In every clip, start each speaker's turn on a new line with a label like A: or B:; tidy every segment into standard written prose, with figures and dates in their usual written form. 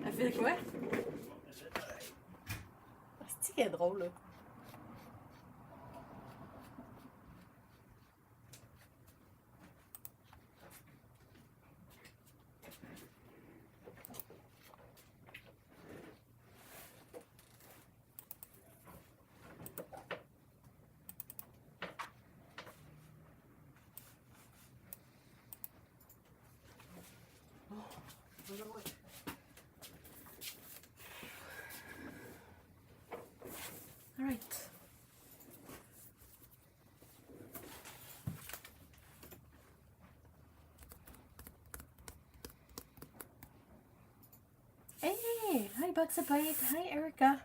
A: Elle fait quoi? C'est qui est drôle là. All right. Hey, hi Buxabite. Hi Erica.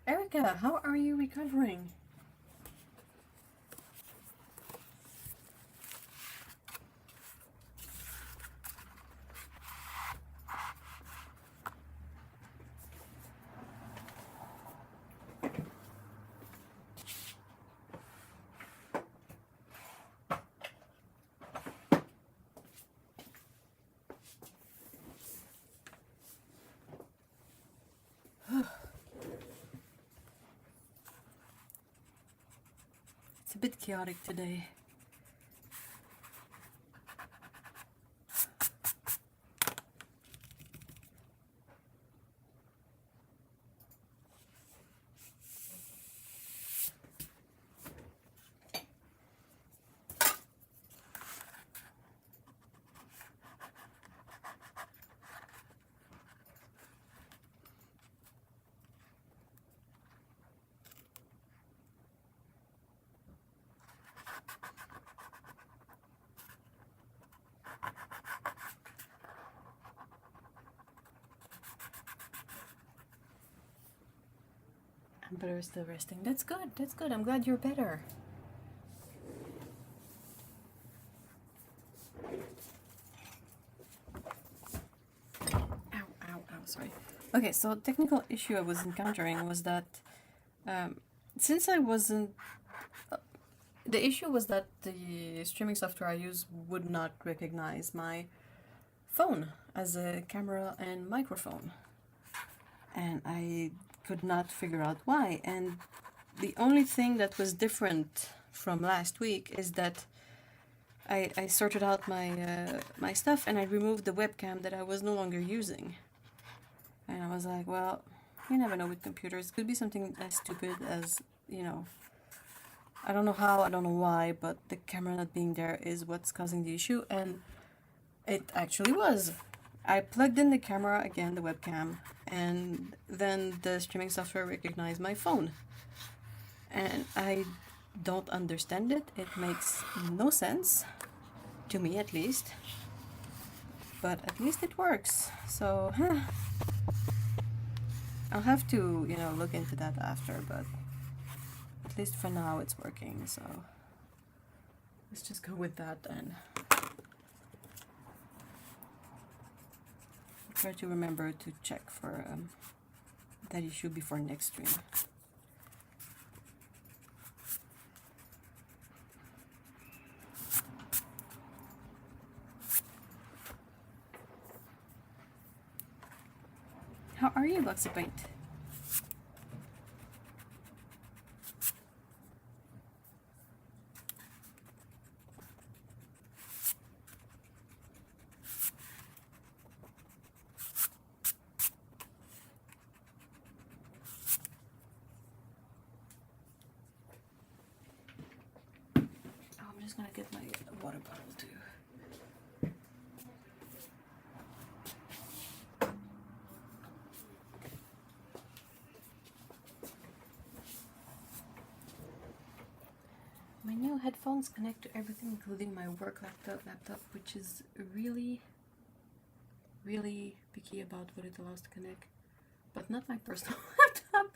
A: Erica, how are you recovering? It's a bit chaotic today. But we're still resting. That's good. That's good. I'm glad you're better. Ow, ow, ow. Sorry. Okay, so technical issue I was encountering was that since I wasn't... the issue was that the streaming software I use would not recognize my phone as a camera and microphone. And I could not figure out why. And the only thing that was different from last week is that I sorted out my my stuff and I removed the webcam that I was no longer using. And I was like, well, you never know with computers. It could be something as stupid as, you know, I don't know how, I don't know why, but the camera not being there is what's causing the issue. And it actually was. I plugged in the camera again, the webcam, and then the streaming software recognized my phone. And I don't understand it. It makes no sense, to me at least. But at least it works. So, I'll have to, you know, look into that after, but at least for now it's working, so let's just go with that and try to remember to check for that issue before next stream. How are you, Buxabite? I'm just gonna get my water bottle too. My new headphones connect to everything, including my work laptop, which is really picky about what it allows to connect, but not my personal laptop,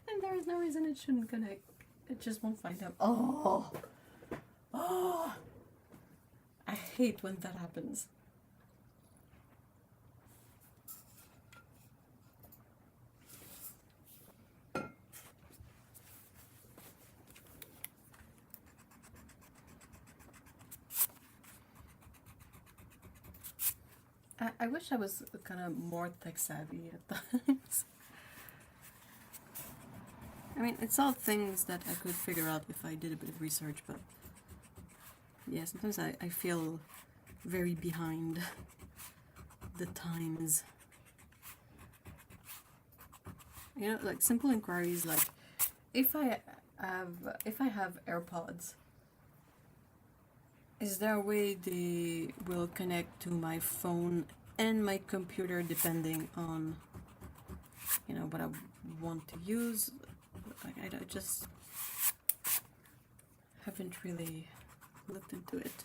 A: and there is no reason it shouldn't connect. It just won't find them. Oh, I hate when that happens. I wish I was kind of more tech savvy at times. I mean, it's all things that I could figure out if I did a bit of research, but yeah, sometimes I feel very behind the times. You know, like simple inquiries like if I have AirPods, is there a way they will connect to my phone and my computer depending on, you know, what I want to use? Like I just haven't really looked into it.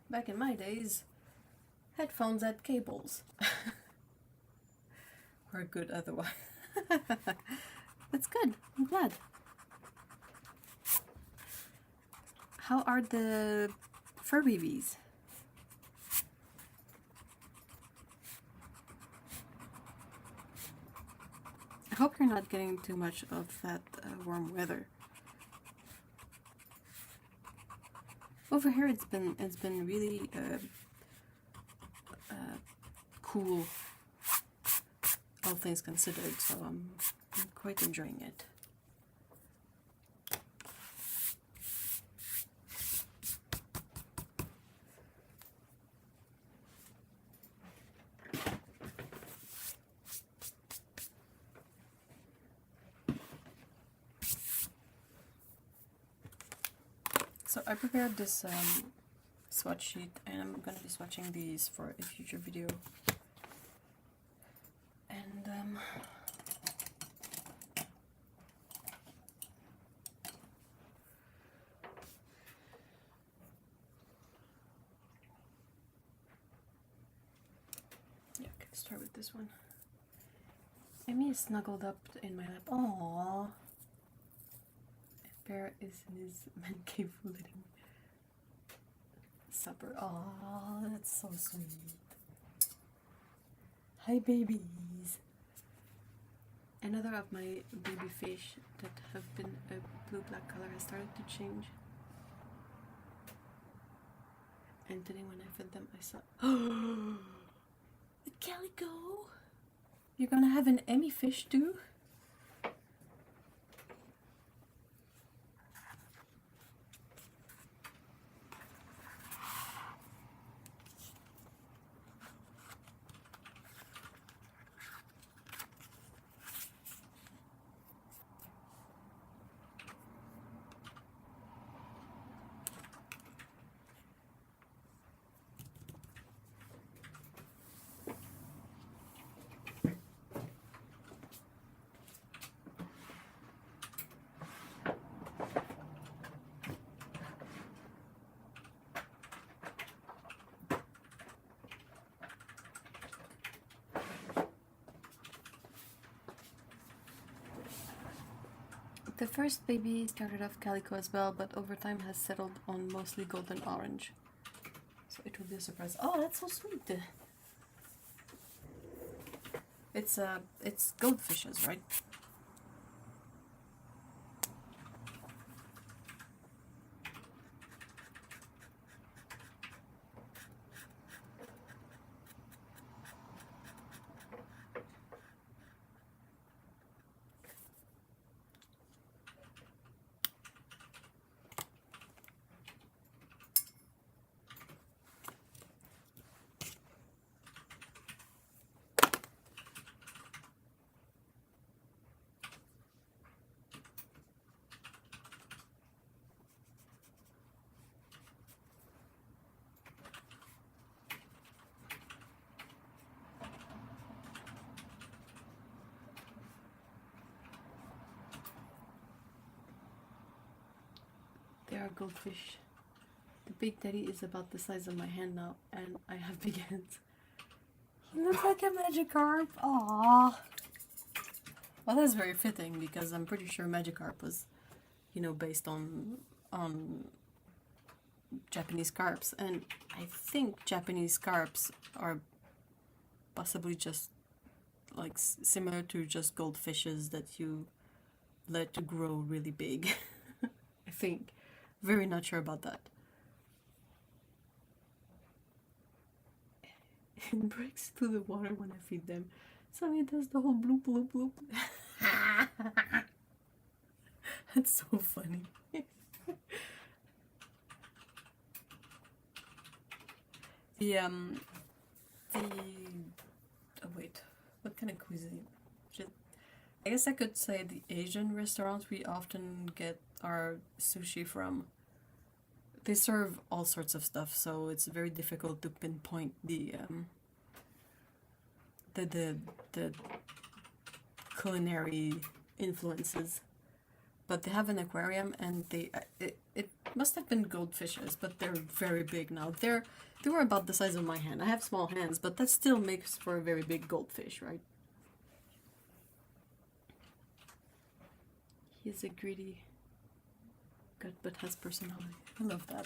A: Back in my days, headphones had cables. Or good otherwise. That's good. I'm glad. How are the fur babies? I hope you're not getting too much of that warm weather. Over here, it's been really cool, all things considered. So I'm quite enjoying it. So I prepared this swatch sheet, and I'm gonna be swatching these for a future video. And yeah, okay, start with this one. Emmy is snuggled up in my lap. Aww. Bear is in his man cave eating supper. Oh, that's so sweet. Hi, babies. Another of my baby fish that have been a blue-black color has started to change. And today when I fed them, I saw... Oh! A calico! You're gonna have an Emmy fish too? The first baby started off calico as well, but over time has settled on mostly golden orange. So it will be a surprise. Oh, that's so sweet. It's goldfishes, right? They are goldfish. The big daddy is about the size of my hand now, and I have big hands. He looks like a Magikarp. Aww. Well, that's very fitting because I'm pretty sure Magikarp was, you know, based on Japanese carps, and I think Japanese carps are possibly just like similar to just goldfishes that you let to grow really big. I think. Very not sure about that. it breaks through the water when I feed them. So it does the whole bloop bloop bloop. That's so funny. the oh wait, what kind of cuisine? I guess I could say the Asian restaurants we often get our sushi from. They serve all sorts of stuff, so it's very difficult to pinpoint the culinary influences. But they have an aquarium, and it must have been goldfishes, but they're very big now. They were about the size of my hand. I have small hands, but that still makes for a very big goldfish, right? He's a greedy gut, but has personality. I love that.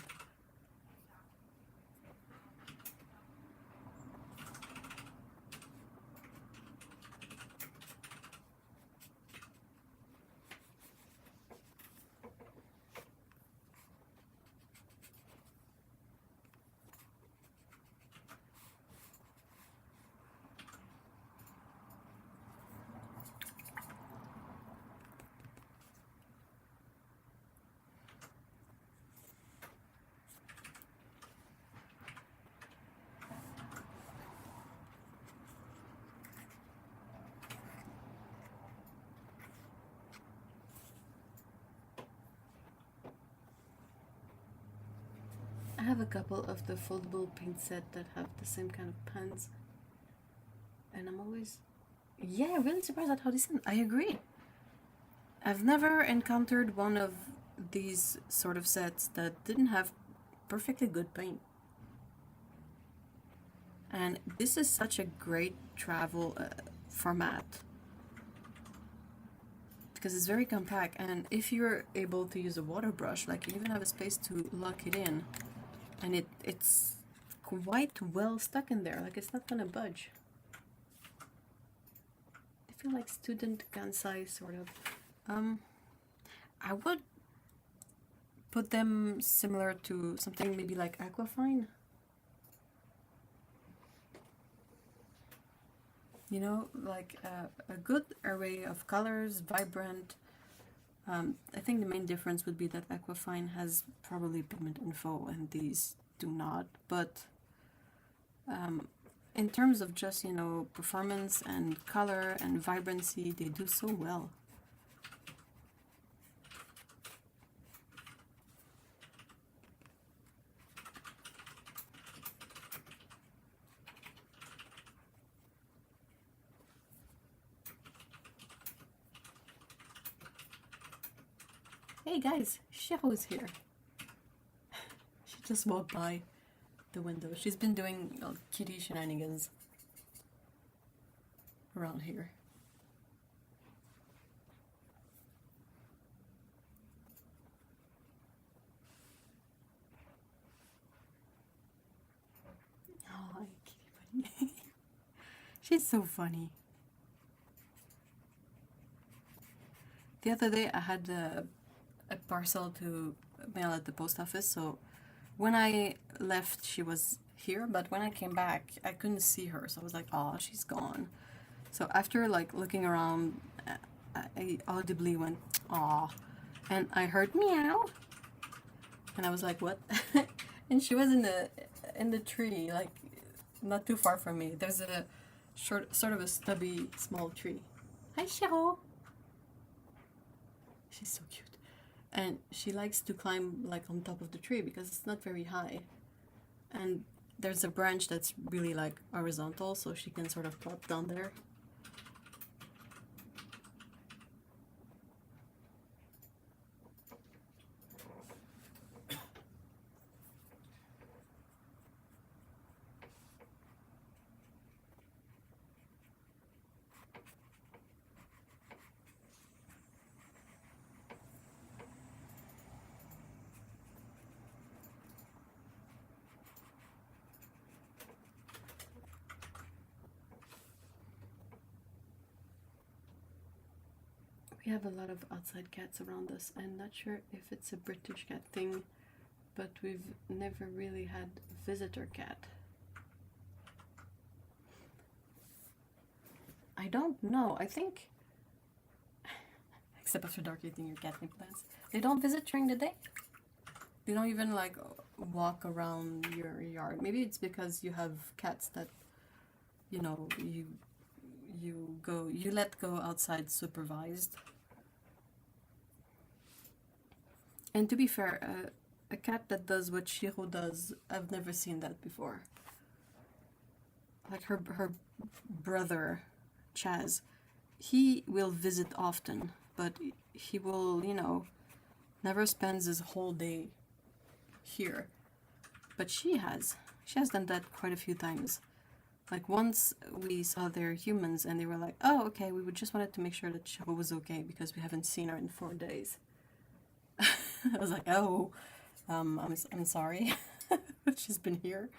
A: I have a couple of the foldable paint set that have the same kind of pens, and I'm always, yeah, really surprised at how decent. I agree. I've never encountered one of these sort of sets that didn't have perfectly good paint. And this is such a great travel format because it's very compact, and if you're able to use a water brush, like you even have a space to lock it in, and it's quite well stuck in there, like it's not gonna budge. I feel like student Kansai sort of. I would put them similar to something maybe like Aquafine. You know, like a good array of colors, vibrant. I think the main difference would be that Aquafine has probably pigment info and these do not, but in terms of just, you know, performance and color and vibrancy, they do so well. Hey guys, Shiro is here. She just walked by the window. She's been doing kitty shenanigans around here. Oh, kitty bunny. She's so funny. The other day I had a parcel to mail at the post office, so when I left she was here, but when I came back I couldn't see her, so I was like, oh, she's gone. So after like looking around, I audibly went, aw, and I heard meow, and I was like, what? And she was in the tree, like not too far from me. There's a sort of a stubby small tree. Hi, Shiro. She's so cute. And she likes to climb like on top of the tree because it's not very high. And there's a branch that's really like horizontal, so she can sort of plop down there. We have a lot of outside cats around us. I'm not sure if it's a British cat thing, but we've never really had a visitor cat. I don't know. I think, except after dark eating your catnip plants, they don't visit during the day. They don't even like walk around your yard. Maybe it's because you have cats that, you know, you let go outside supervised. And to be fair, a cat that does what Shiro does, I've never seen that before. Like her brother, Chaz, he will visit often, but he will, you know, never spends his whole day here. But she has done that quite a few times. Like once we saw their humans and they were like, oh, okay, we just wanted to make sure that Shiro was okay because we haven't seen her in 4 days. I was like, oh, I'm sorry. She's been here.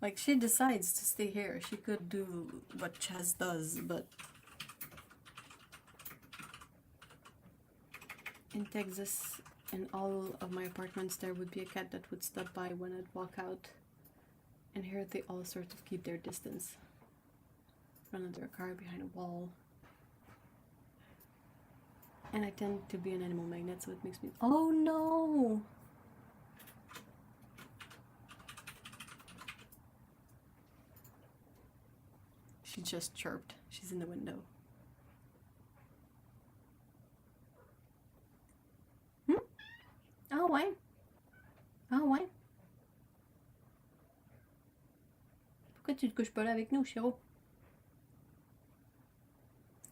A: Like, she decides to stay here. She could do what Chaz does, but in Texas, in all of my apartments, there would be a cat that would stop by when I'd walk out. And here they all sort of keep their distance. Run under a car, behind a wall. And I tend to be an animal magnet, so it makes me... Oh no! She just chirped. She's in the window. Ah ouais? Ah ouais? Pourquoi tu te couches pas là avec nous, Shiro?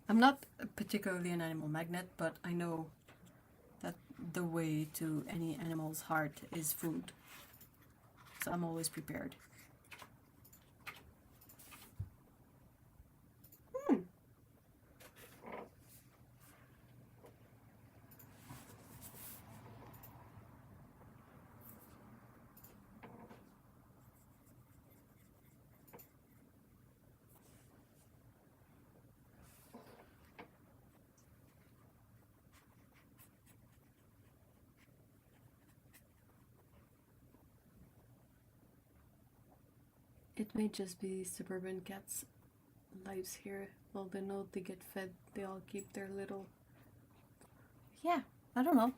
A: I'm not particularly an animal magnet, but I know that the way to any animal's heart is food. So I'm always prepared. It may just be suburban cats' lives here. Well, they know they get fed, they all keep their little... Yeah, I don't know.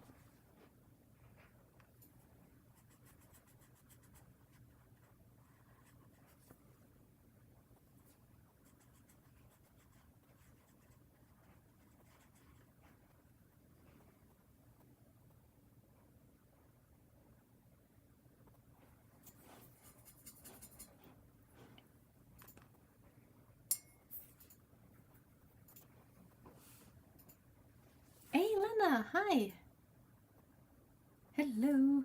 A: Hey, Lena, hi. Hello.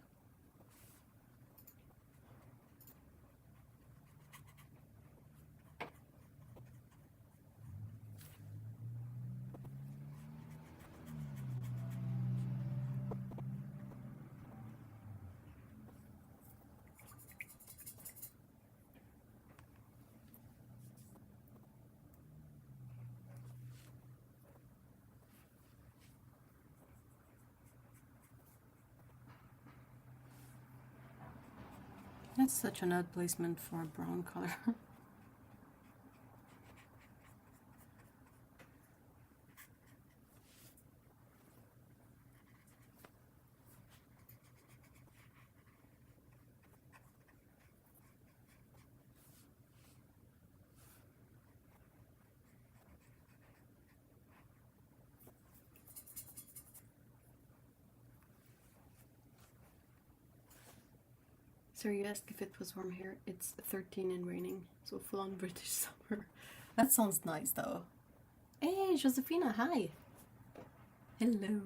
A: That's such an odd placement for a brown color. So you asked if it was warm here. It's 13 and raining, so full on British summer. That sounds nice though. Hey, Josefina, hi. Hello.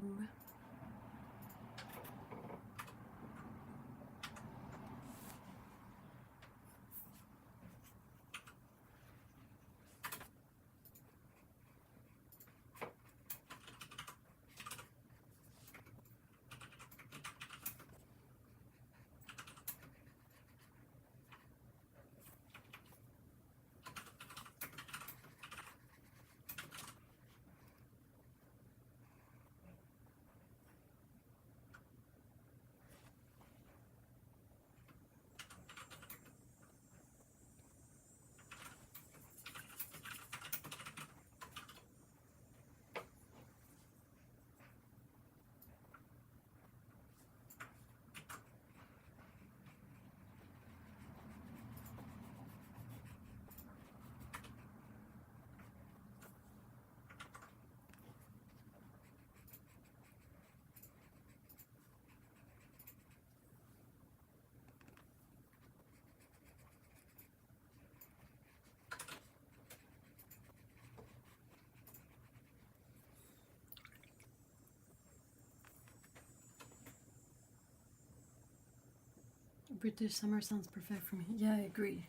A: British summer sounds perfect for me. Yeah, I agree.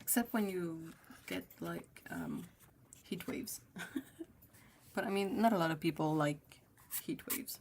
A: Except when you get like heat waves. But I mean, not a lot of people like heat waves.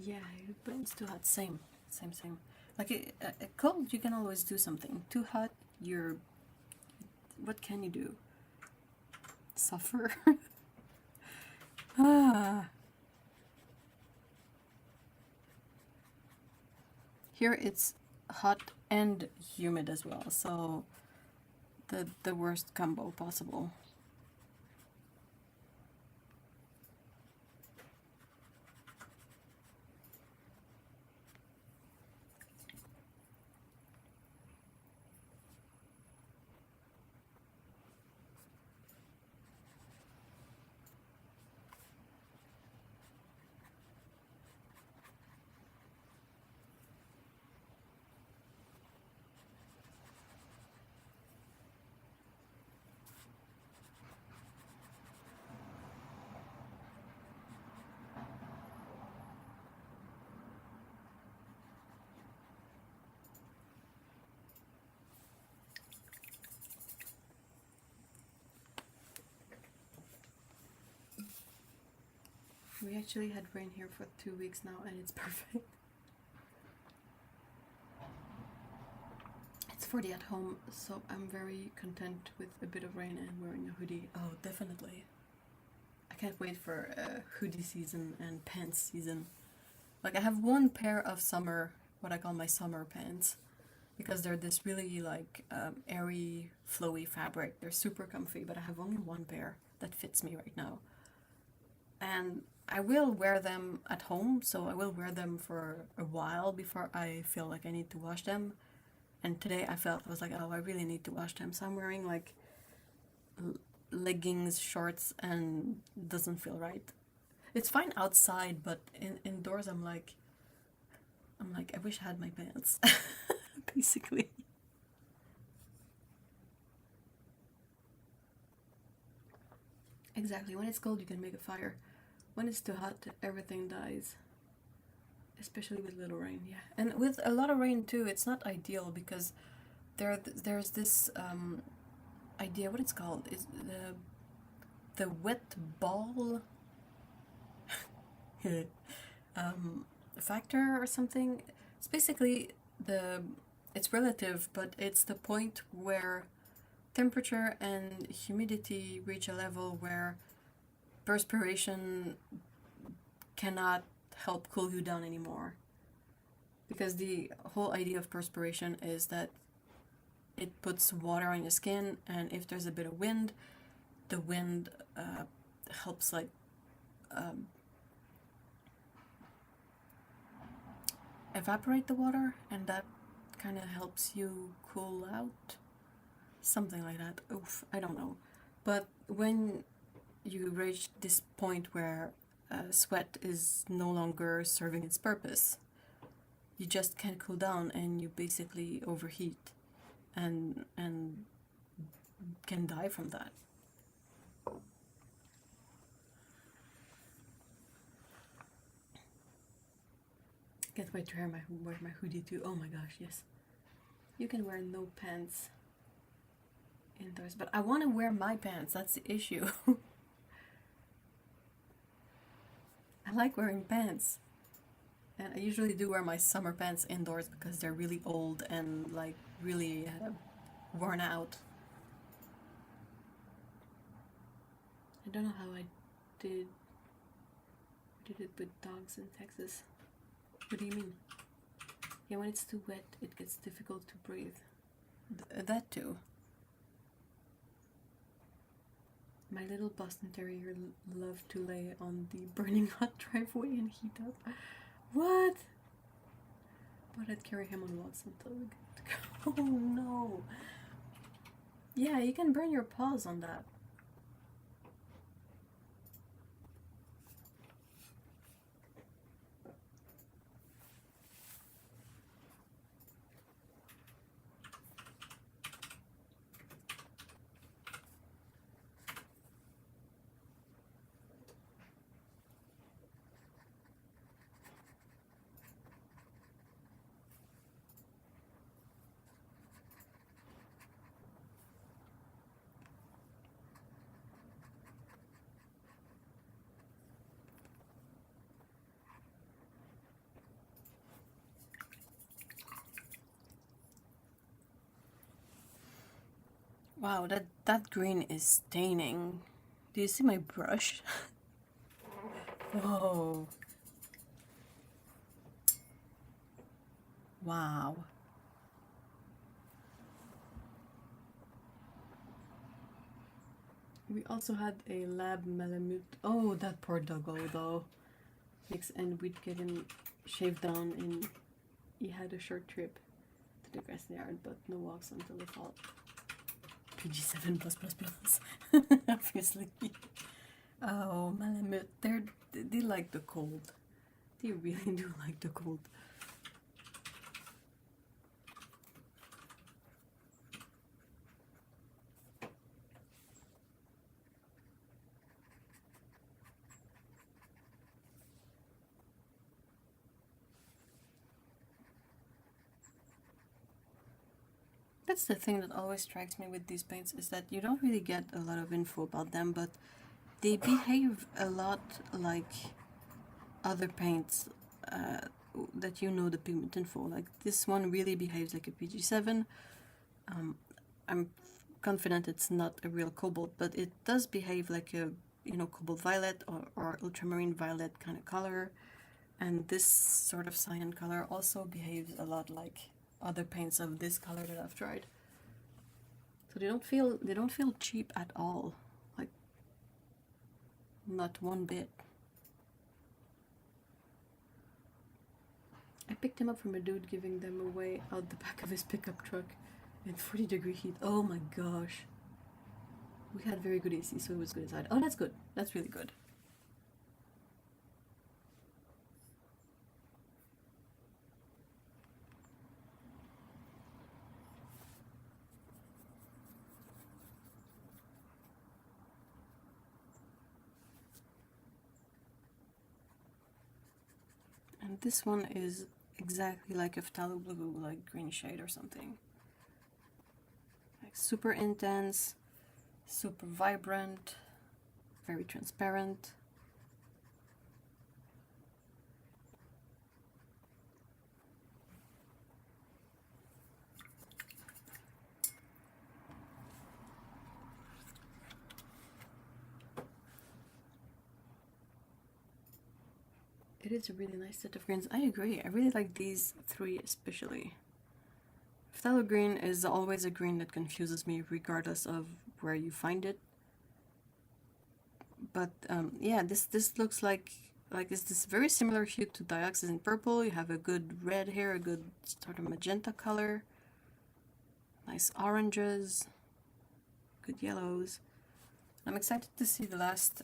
A: Yeah, but it's too hot. Same. Like a cold, you can always do something. Too hot, you're. What can you do? Suffer. Ah. Here it's hot and humid as well, so the worst combo possible. We actually had rain here for 2 weeks now, and it's perfect. It's 40 at home, so I'm very content with a bit of rain and wearing a hoodie. Oh, definitely. I can't wait for hoodie season and pants season. Like, I have one pair of summer, what I call my summer pants, because they're this really like airy, flowy fabric. They're super comfy, but I have only one pair that fits me right now. And I will wear them at home, so I will wear them for a while before I feel like I need to wash them. And today I was like, oh, I really need to wash them. So I'm wearing like leggings, shorts, and doesn't feel right. It's fine outside, but indoors I'm like, I wish I had my pants, basically. Exactly. When it's cold, you can make a fire. When it's too hot, everything dies. Especially with little rain, yeah. And with a lot of rain too, it's not ideal because there's this idea, what it's called, is the wet ball factor or something. It's basically it's relative, but it's the point where temperature and humidity reach a level where perspiration cannot help cool you down anymore. Because the whole idea of perspiration is that it puts water on your skin, and if there's a bit of wind, the wind helps like evaporate the water, and that kind of helps you cool out. Something like that. Oof, I don't know. But when you reach this point where sweat is no longer serving its purpose, you just can't cool down and you basically overheat and can die from that. Can't wait to wear my hoodie too. Oh my gosh, yes. You can wear no pants indoors, but I want to wear my pants. That's the issue. I like wearing pants. And I usually do wear my summer pants indoors because they're really old and like really worn out. I don't know how I did it with dogs in Texas. What do you mean? Yeah, when it's too wet, it gets difficult to breathe. That too. My little Boston Terrier loved to lay on the burning hot driveway and heat up. What? But I'd carry him on walks until we get to go. Oh no. Yeah, you can burn your paws on that. Wow, that green is staining. Do you see my brush? Whoa. Wow. We also had a lab malamute. Oh, that poor doggo though. And we'd get him shaved down and he had a short trip to the grassy yard, but no walks until the fall. PG7 plus plus plus. Obviously. Oh, malamute. They like the cold. They really do like the cold. That's the thing that always strikes me with these paints, is that you don't really get a lot of info about them, but they behave a lot like other paints that you know the pigment info. Like this one really behaves like a PG7. I'm confident it's not a real cobalt, but it does behave like a, you know, cobalt violet or ultramarine violet kind of color. And this sort of cyan color also behaves a lot like other paints of this color that I've tried. So they don't feel cheap at all. Like, not one bit. I picked him up from a dude giving them away out the back of his pickup truck in 40-degree heat. Oh my gosh. We had very good AC, so it was good inside. Oh, that's good. That's really good. And this one is exactly like a phthalo blue, like green shade or something. Like super intense, super vibrant, very transparent. It is a really nice set of greens. I agree. I really like these three especially. Phthalo green is always a green that confuses me regardless of where you find it. But yeah, this looks like it's this very similar hue to dioxazine purple. You have a good red here, a good sort of magenta color, nice oranges, good yellows. I'm excited to see the last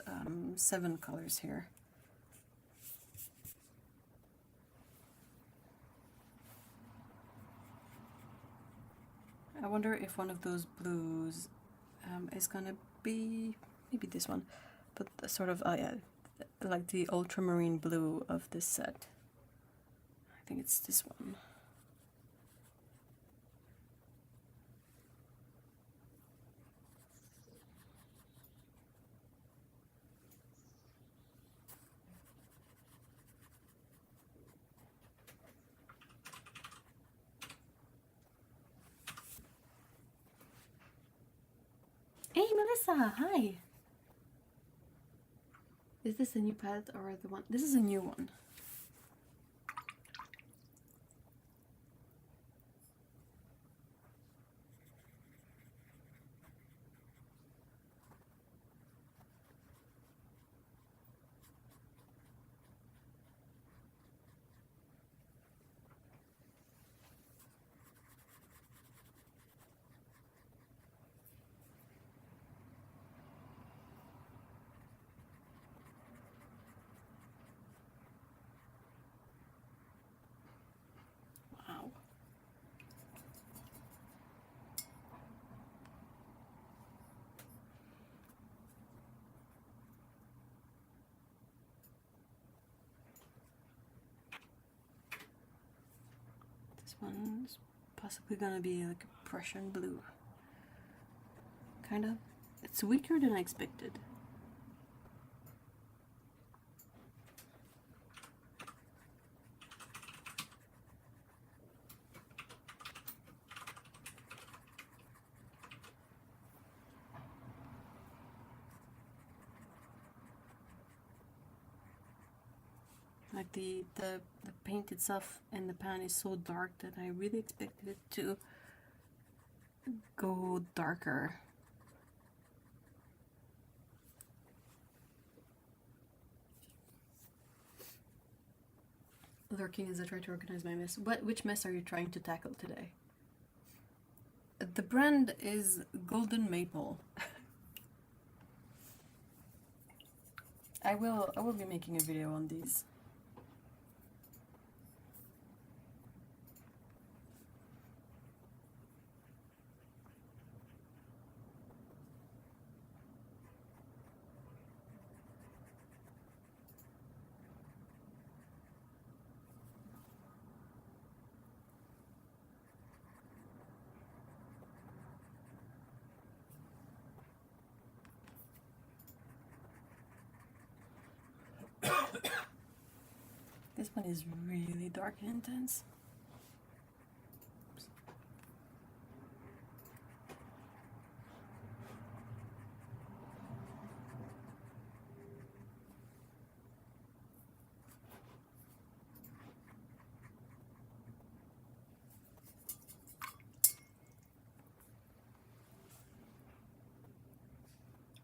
A: 7 colors here. I wonder if one of those blues is gonna be maybe this one, but sort of, oh yeah, like the ultramarine blue of this set. I think it's this one. Hey Melissa, hi! Is this a new palette or the one? This is a new one. one's possibly gonna be like a Prussian blue. Kind of. It's weaker than I expected. Like the paint itself in the pan is so dark that I really expected it to go darker. Lurking as I try to organize my mess. Which mess are you trying to tackle today? The brand is Golden Maple. I will be making a video on these. This one is really dark and intense. Oops.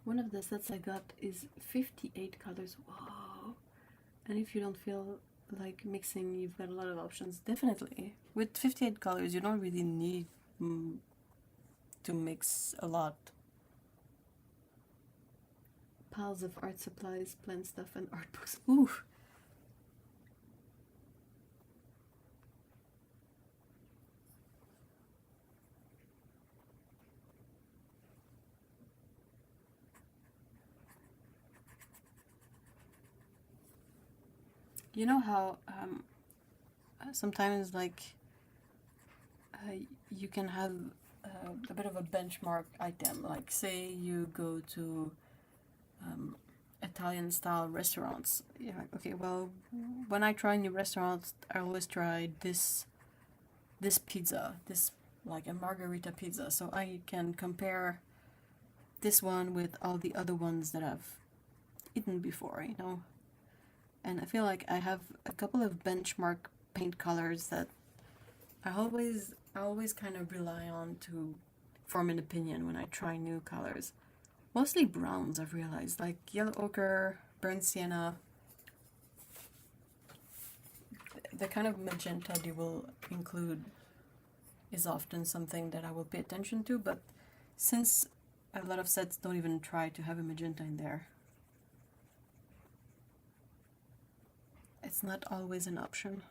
A: One of the sets I got is 58 colors. Whoa! And if you don't feel like mixing, you've got a lot of options. Definitely. With 58 colors, you don't really need to mix a lot. Piles of art supplies, plant stuff, and art books. Ooh! You know how sometimes like you can have a bit of a benchmark item, like say you go to Italian style restaurants. Yeah, okay, well, when I try new restaurants, I always try this pizza, this like a margarita pizza, so I can compare this one with all the other ones that I've eaten before, you know. And I feel like I have a couple of benchmark paint colors that I always kind of rely on to form an opinion when I try new colors. Mostly browns, I've realized, like yellow ochre, burnt sienna. The kind of magenta they will include is often something that I will pay attention to, but since a lot of sets don't even try to have a magenta in there, it's not always an option.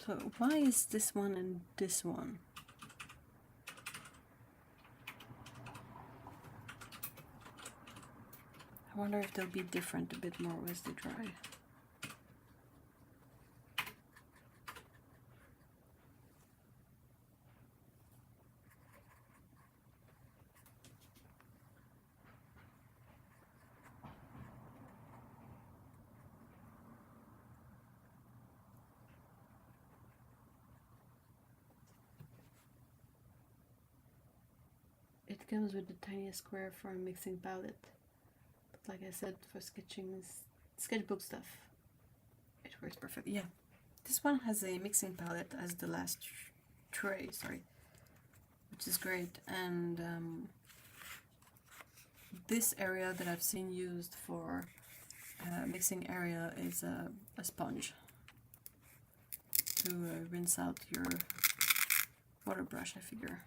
A: So why is this one and this one? I wonder if they'll be different a bit more as they dry. It comes with the tiniest square for a mixing palette. But like I said, for sketching, sketchbook stuff, it works perfectly. Yeah, this one has a mixing palette as the last tray, sorry, which is great. And this area that I've seen used for mixing area is a sponge to rinse out your water brush, I figure.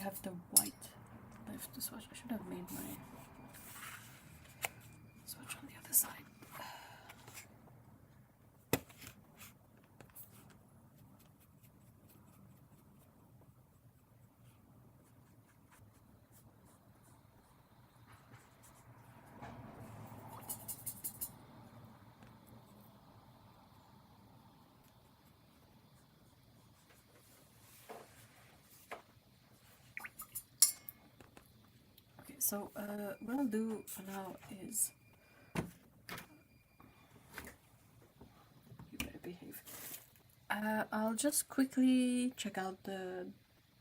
A: have the white left to swatch. I should have made my swatch on the other side. So what I'll do for now is, you better behave. I'll just quickly check out the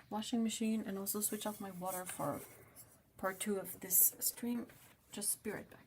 A: washing machine and also switch off my water for part 2 of this stream. Just be right back.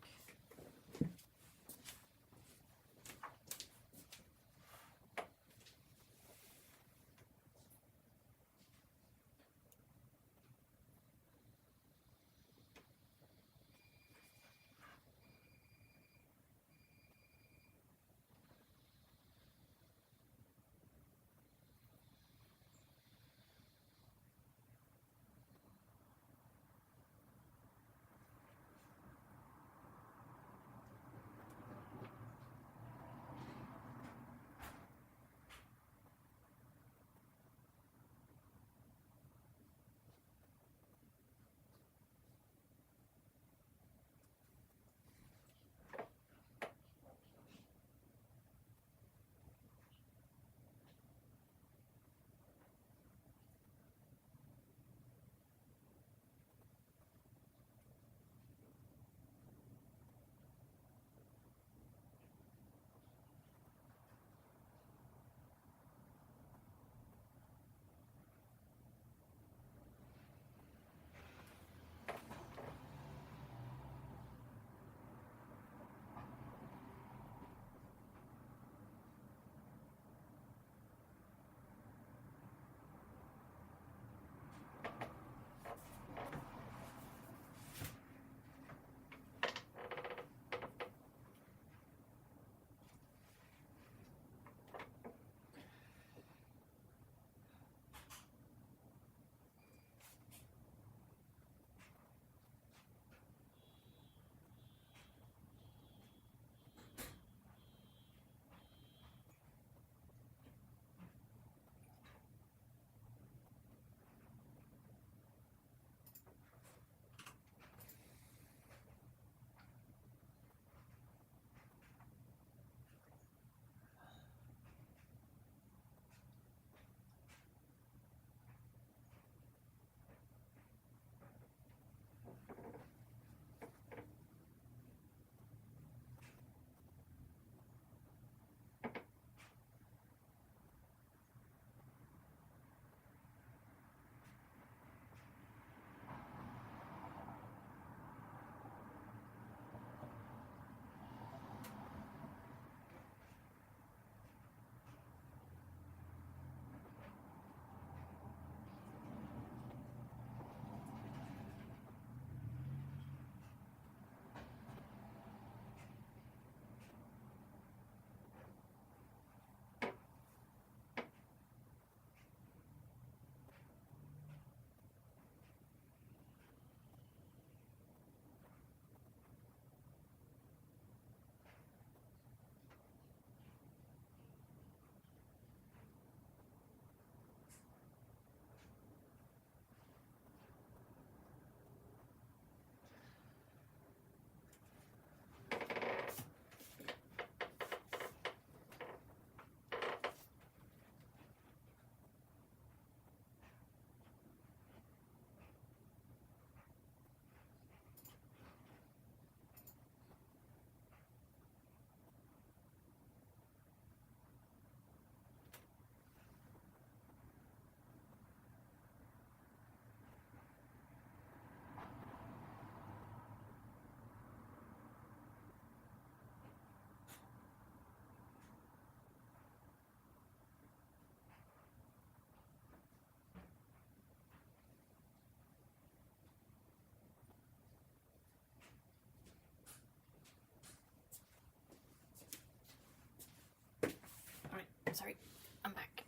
A: Sorry, I'm back.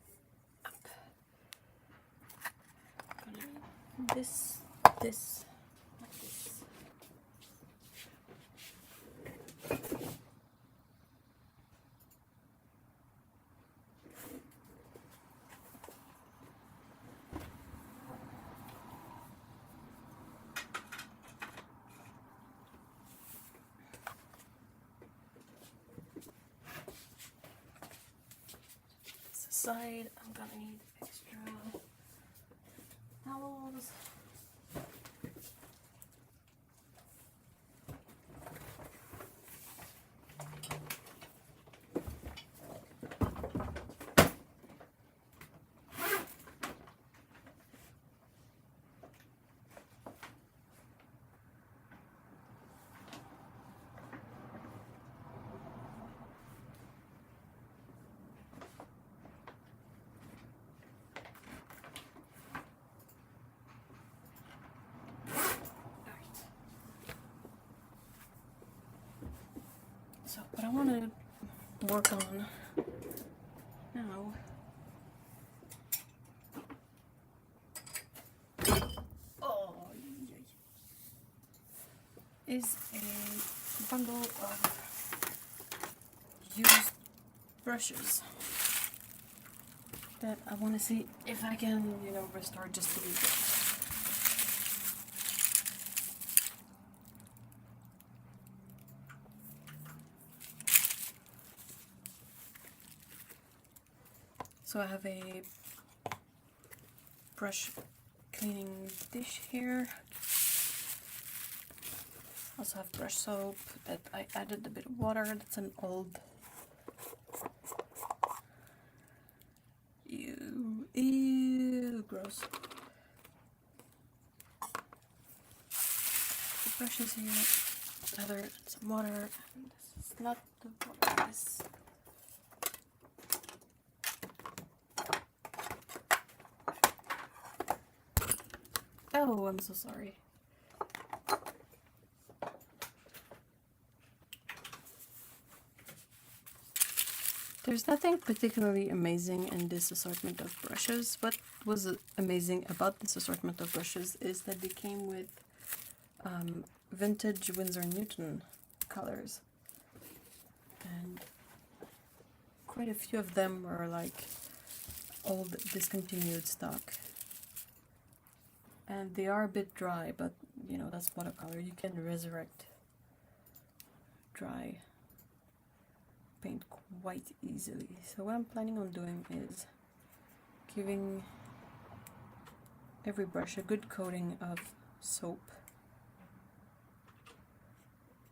A: Up. Gonna need this, like this. Side, I'm gonna need extra towels. So what I want to work on now is a bundle of used brushes that I want to see if I can, restore just to be good. So I have a brush cleaning dish here. Also have brush soap that I added a bit of water. That's an old. Ew, gross. The brushes here, some water. And this is not the water. This. Oh, I'm so sorry. There's nothing particularly amazing in this assortment of brushes. What was amazing about this assortment of brushes is that they came with vintage Winsor & Newton colors. And quite a few of them were like old discontinued stock. And they are a bit dry, but that's watercolor. You can resurrect dry paint quite easily. So what I'm planning on doing is giving every brush a good coating of soap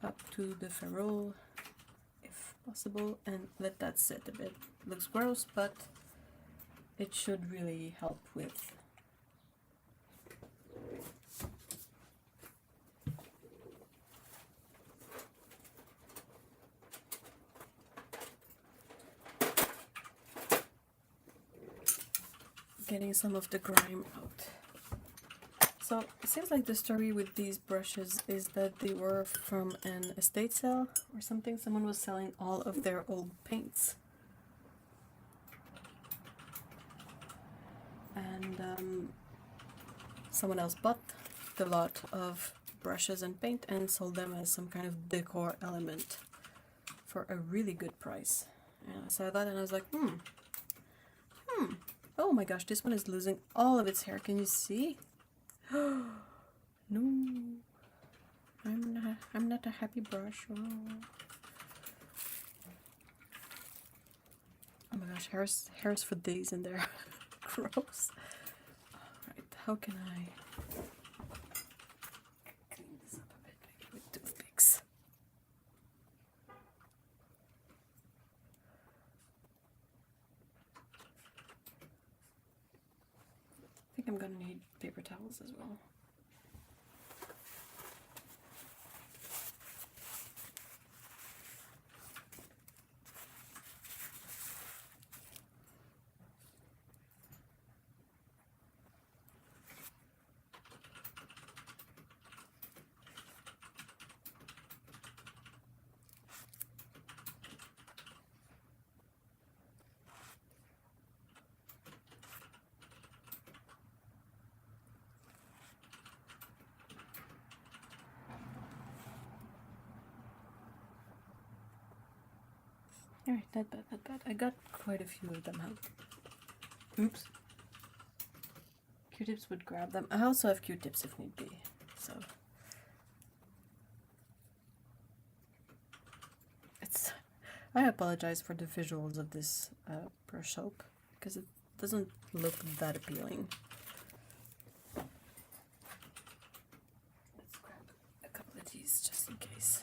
A: up to the ferrule if possible, and let that sit a bit. It looks gross, but it should really help with getting some of the grime out. So it seems like the story with these brushes is that they were from an estate sale or something. Someone was selling all of their old paints. And someone else bought the lot of brushes and paint and sold them as some kind of decor element for a really good price. And I saw that and I was like, oh my gosh, this one is losing all of its hair. Can you see? No, I'm not a happy brush. Oh my gosh, hairs for days in there. Gross. Alright, how can I clean this up a bit? Maybe with toothpicks. I think I'm gonna need paper towels as well. Alright, not bad, not bad. I got quite a few of them out. Oops. Q-tips would grab them. I also have Q-tips if need be, so. I apologize for the visuals of this brush soap, because it doesn't look that appealing. Let's grab a couple of these just in case.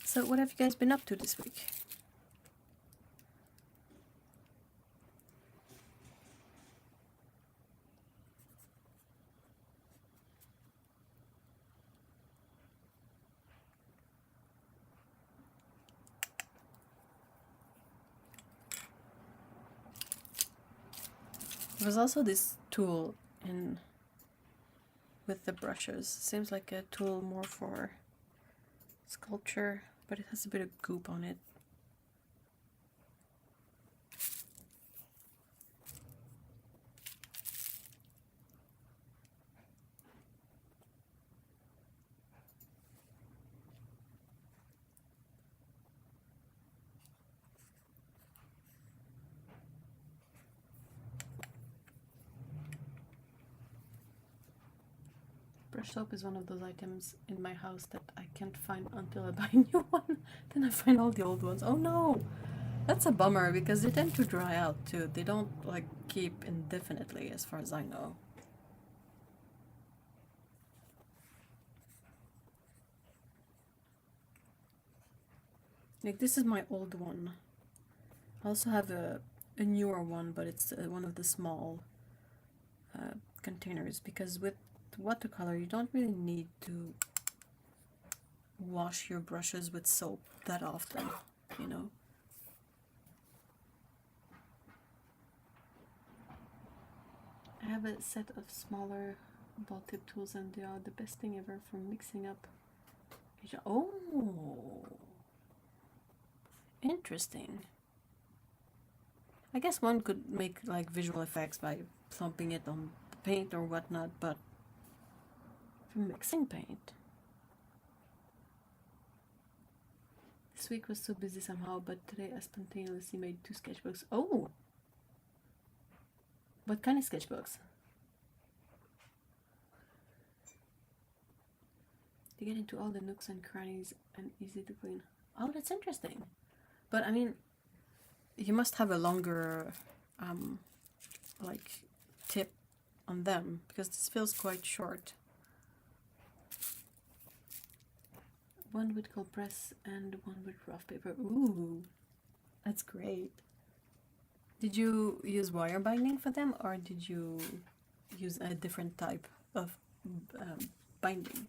A: So what have you guys been up to this week? There's also this tool in with the brushes. Seems like a tool more for sculpture, but it has a bit of goop on it. Brush soap is one of those items in my house that I can't find until I buy a new one. Then I find all the old ones. Oh no! That's a bummer because they tend to dry out too. They don't like keep indefinitely as far as I know. Like this is my old one. I also have a newer one, but it's one of the small containers, because with watercolor you don't really need to wash your brushes with soap that often, you know. I have a set of smaller ball tip tools and they are the best thing ever for mixing up. Oh, interesting. I guess one could make like visual effects by thumping it on paint or whatnot, but for mixing paint. This week was so busy somehow, but today I spontaneously made 2 sketchbooks. Oh! What kind of sketchbooks? To get into all the nooks and crannies and easy to clean. Oh, that's interesting. But I mean, you must have a longer like tip on them, because this feels quite short. One with cold press and one with rough paper. Ooh, that's great. Did you use wire binding for them, or did you use a different type of binding?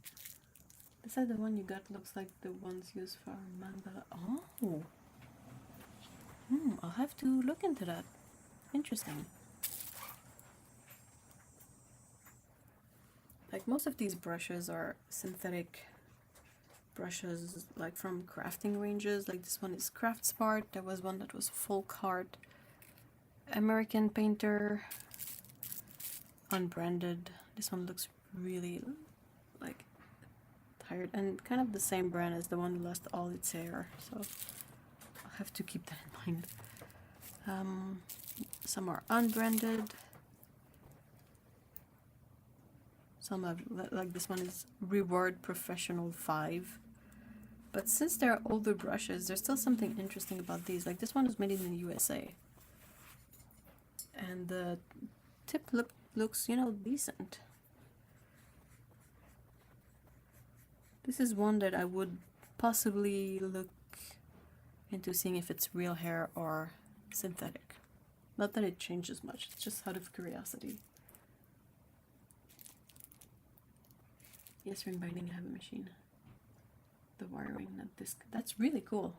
A: This is the one you got, looks like the ones used for mandala. Oh, I'll have to look into that. Interesting. Like most of these brushes are synthetic brushes, like from crafting ranges. Like this one is Craft Smart. There was one that was Folk Art, American Painter, unbranded. This one looks really like tired, and kind of the same brand as the one who lost all its hair, so I'll have to keep that in mind. Some are unbranded. Some have, like this one is Reward Professional 5. But since they're older brushes, there's still something interesting about these. Like this one is made in the USA. And the tip looks, you know, decent. This is one that I would possibly look into seeing if it's real hair or synthetic. Not that it changes much, it's just out of curiosity. Yes, ring binding, I have a machine. The wiring, not this. That's really cool.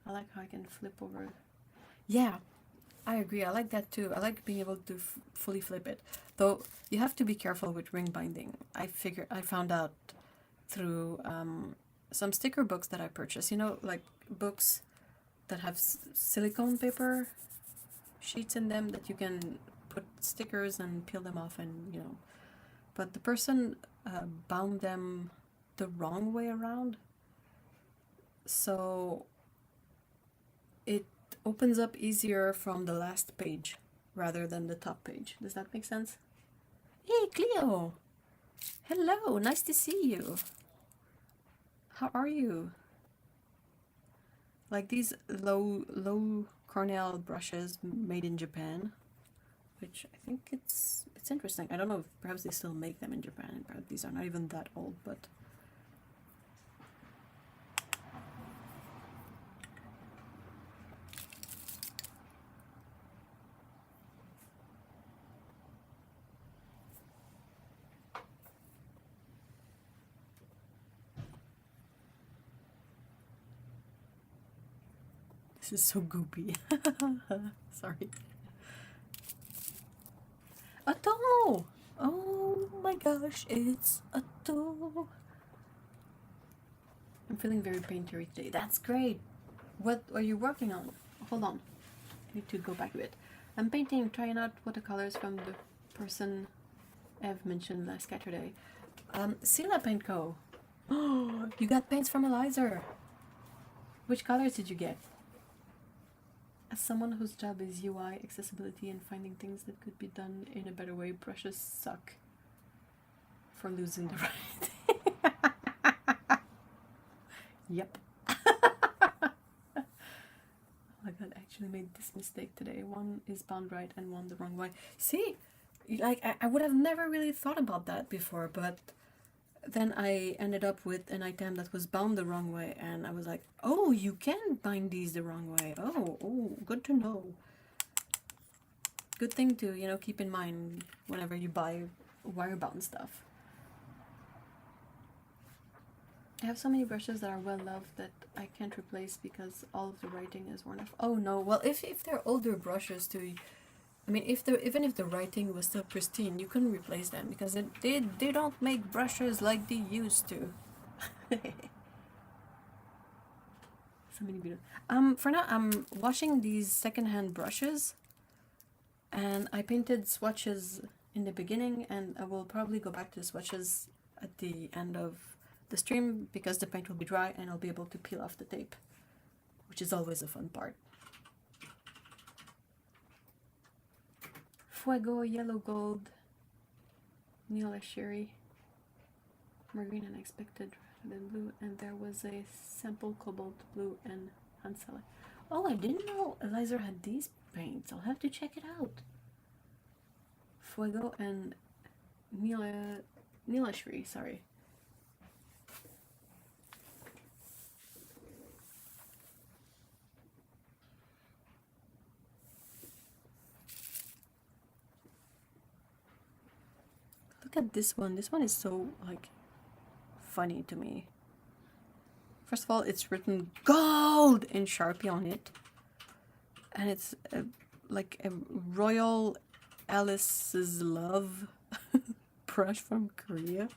A: I like how I can flip over. Yeah, I agree. I like that too. I like being able to fully flip it. Though you have to be careful with ring binding. I found out through some sticker books that I purchased. You know, like books that have silicone paper sheets in them that you can put stickers and peel them off, and you know. But the person bound them the wrong way around, so it opens up easier from the last page rather than the top page. Does that make sense? Hey, Cleo! Hello, nice to see you. How are you? Like these low Cornell brushes made in Japan, which I think it's interesting. I don't know if perhaps they still make them in Japan. Perhaps these are not even that old, but this is so goopy. Sorry. A toe! Oh my gosh, it's a toe. I'm feeling very paintery today. That's great. What are you working on? Hold on. I need to go back a bit. I'm painting, trying out watercolors from the person Ev mentioned last Caturday. Sila Paint Co. Oh, you got paints from Eliza. Which colors did you get? As someone whose job is UI, accessibility, and finding things that could be done in a better way, brushes suck for losing the right. Yep. Oh my god, I actually made this mistake today. One is bound right and one the wrong way. See, like I would have never really thought about that before, but then I ended up with an item that was bound the wrong way, and I was like, oh, you can bind these the wrong way. Oh, good to know. Good thing to, you know, keep in mind whenever you buy wire bound stuff. I have so many brushes that are well loved that I can't replace because all of the writing is worn off. Oh no, well if they're older brushes too, I mean, even if the writing was still pristine, you couldn't replace them because they don't make brushes like they used to. So many beautiful. For now, I'm washing these secondhand brushes, and I painted swatches in the beginning, and I will probably go back to the swatches at the end of the stream because the paint will be dry and I'll be able to peel off the tape, which is always a fun part. Fuego, yellow gold, Neil Sherry, marine unexpected rather than blue, and there was a sample cobalt blue and Hansel. Oh, I didn't know Eliza had these paints. I'll have to check it out. Fuego and Neil Sherry, sorry. Look at this one. This one is so, like, funny to me. First of all, it's written gold in Sharpie on it. And it's like a Royal Alice's Love brush from Korea.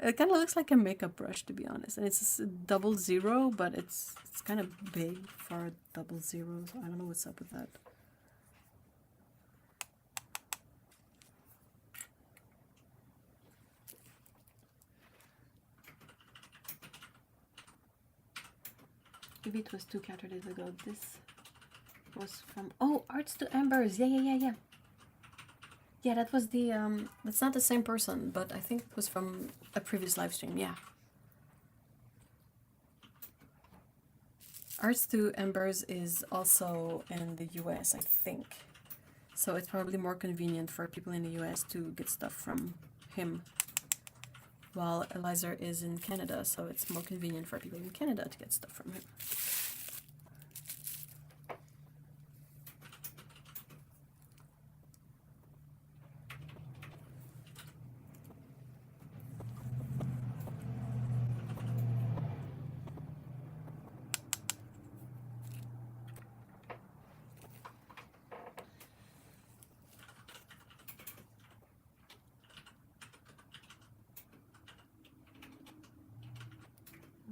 A: It kind of looks like a makeup brush, to be honest. And it's a 00, but it's kind of big for a 00, so I don't know what's up with that. Maybe it was 2 Caturdays ago. This was from, oh, Arts to Embers. Yeah. Yeah, that was the, that's not the same person, but I think it was from a previous live stream, yeah. Arts to Embers is also in the US, I think. So it's probably more convenient for people in the US to get stuff from him, while Eliza is in Canada, so it's more convenient for people in Canada to get stuff from him.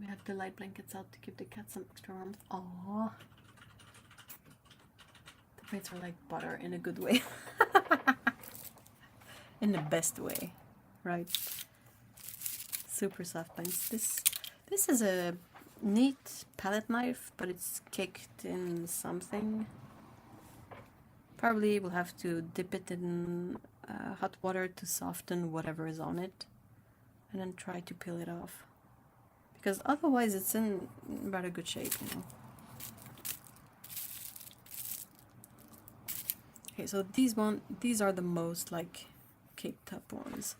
A: We have the light blankets out to give the cat some extra warmth. Aww. The paints are like butter in a good way. In the best way, right? Super soft paints. This is a neat palette knife, but it's caked in something. Probably will have to dip it in hot water to soften whatever is on it, and then try to peel it off. Because otherwise it's in rather good shape, you know. Okay, so these are the most like caked up ones.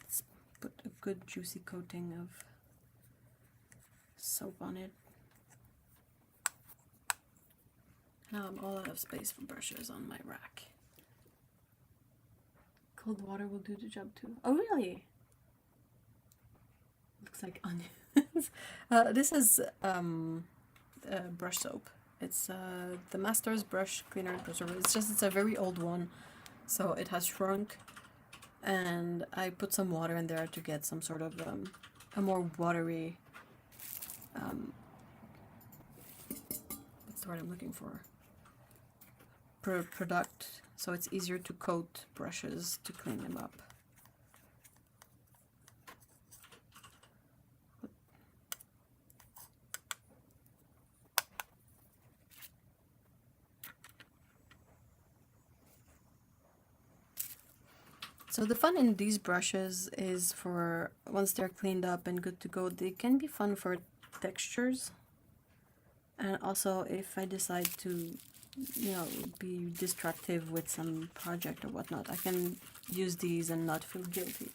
A: Let's put a good juicy coating of soap on it. Now I'm all out of space for brushes on my rack. Cold water will do the job too. Oh really? Looks like onions. This is brush soap. It's the Master's Brush Cleaner Preserver. It's a very old one, so it has shrunk, and I put some water in there to get some sort of a more watery what's the word I'm looking for? Product, so it's easier to coat brushes to clean them up. So the fun in these brushes is for once they're cleaned up and good to go, they can be fun for textures. And also if I decide to, you know, be destructive with some project or whatnot, I can use these and not feel guilty.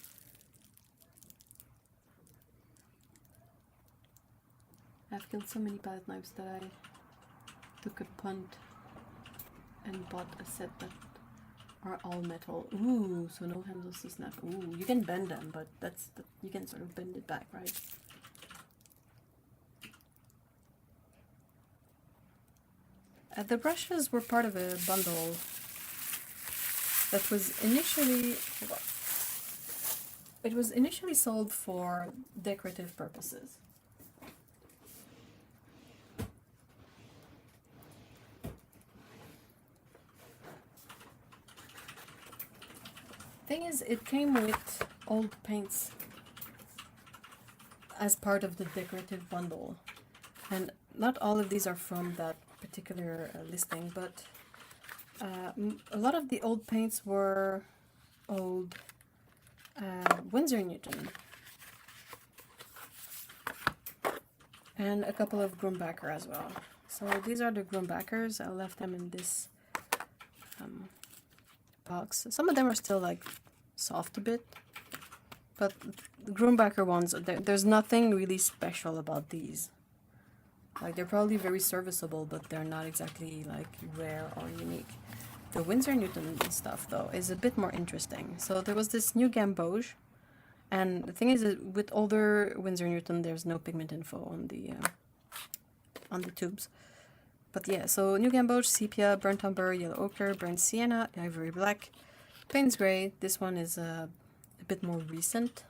A: I've killed so many palette knives that I took a punt and bought a set that are all metal. Ooh, so no handles to snap. Ooh, you can bend them, but you can sort of bend it back, right? The brushes were part of a bundle that was initially, it was initially sold for decorative purposes. Thing is, it came with old paints as part of the decorative bundle, and not all of these are from that particular listing, but a lot of the old paints were old Winsor Newton and a couple of Grumbacher as well. So these are the Grumbachers. I left them in this box. Some of them are still like soft a bit, but the Grumbacher ones, there's nothing really special about these. Like, they're probably very serviceable, but they're not exactly like rare or unique. The Winsor Newton stuff though is a bit more interesting. So there was this new Gamboge, and the thing is that with older Winsor Newton there's no pigment info on the tubes. But yeah, so new Gamboge, sepia, burnt umber, yellow ochre, burnt sienna, ivory black, Payne's grey. This one is a bit more recent,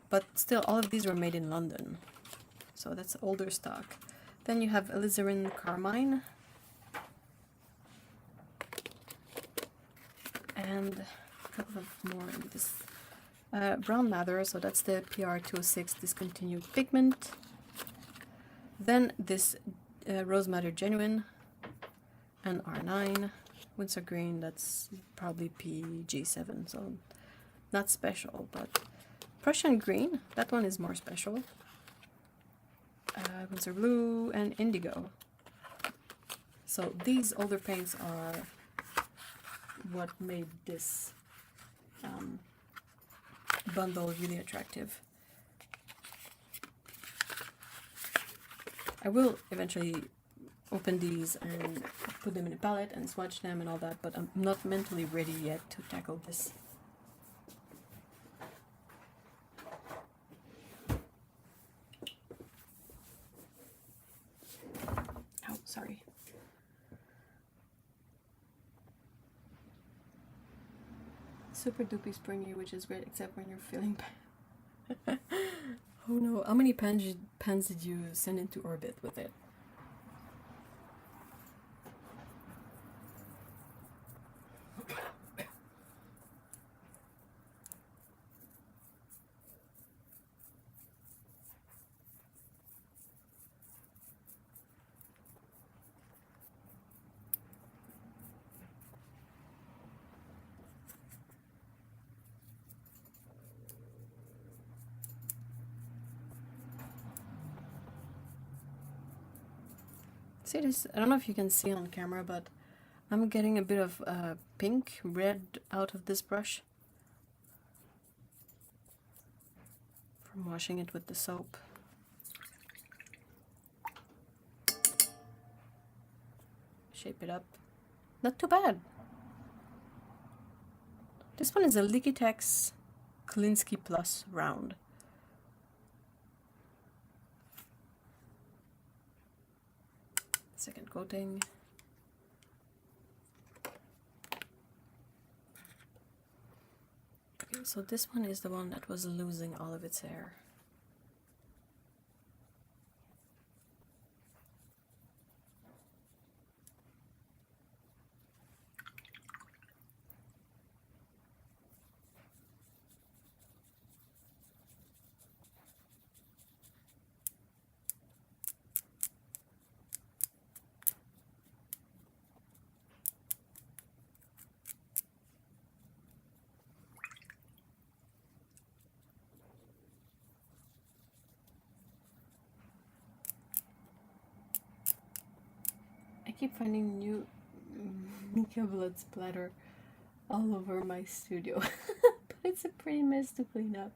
A: but still all of these were made in London, so that's older stock. Then you have alizarin carmine and a couple of more in this brown madder, so that's the PR206 discontinued pigment. Then this rose madder genuine and R9, Winsor green, that's probably PG7, so not special. But Prussian green, that one is more special. Winsor blue and indigo. So these older paints are what made this bundle really attractive. I will eventually open these and put them in a palette and swatch them and all that, but I'm not mentally ready yet to tackle this. Oh, sorry. super duper springy, which is great, except when you're feeling bad. Oh no, how many pens did you send into orbit with it? See this? I don't know if you can see on camera, but I'm getting a bit of pink, red out of this brush from washing it with the soap. Shape it up. Not too bad. This one is a Liquitex Klinsky Plus round. Second coating. Okay, so this one is the one that was losing all of its hair. I keep finding new Mika blood splatter all over my studio, but it's a pretty mess to clean up.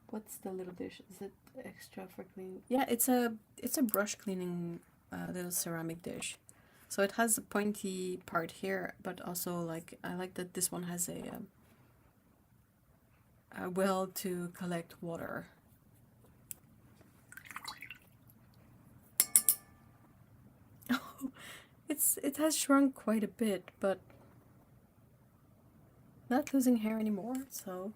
A: What's the little dish? Is it extra for cleaning? Yeah, it's a brush cleaning little ceramic dish. So it has a pointy part here, but also like I like that this one has a well to collect water. It has shrunk quite a bit, but not losing hair anymore, so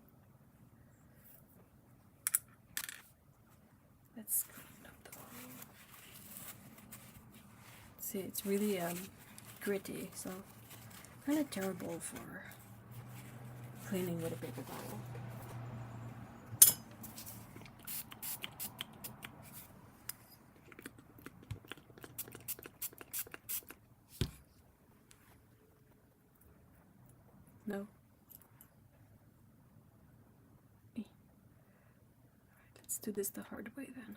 A: let's clean up the volume. See, it's really gritty, so kind of terrible for cleaning with a paper towel. No. Alright, let's do this the hard way then.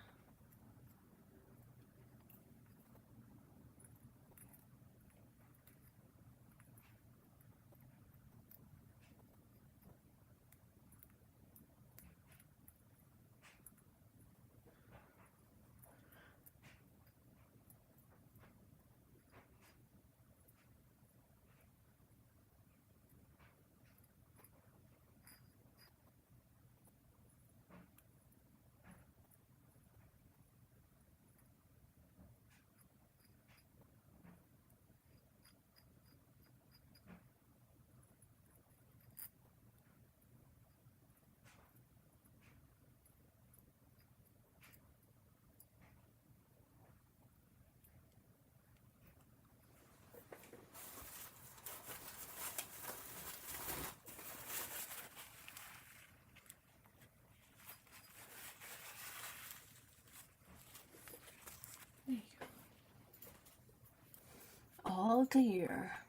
A: There you go. All clear.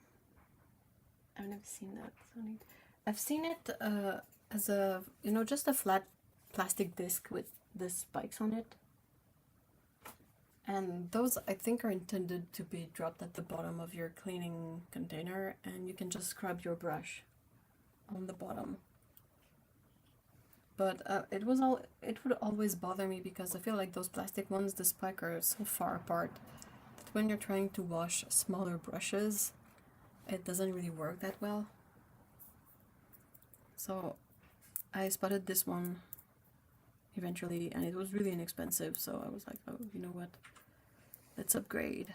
A: I've never seen that. So neat. I've seen it as a, you know, just a flat plastic disc with the spikes on it. And those, I think, are intended to be dropped at the bottom of your cleaning container, and you can just scrub your brush on the bottom. But it would always bother me because I feel like those plastic ones, the spike are so far apart that when you're trying to wash smaller brushes, it doesn't really work that well. So I spotted this one eventually, and it was really inexpensive, so I was like, oh, you know what, let's upgrade.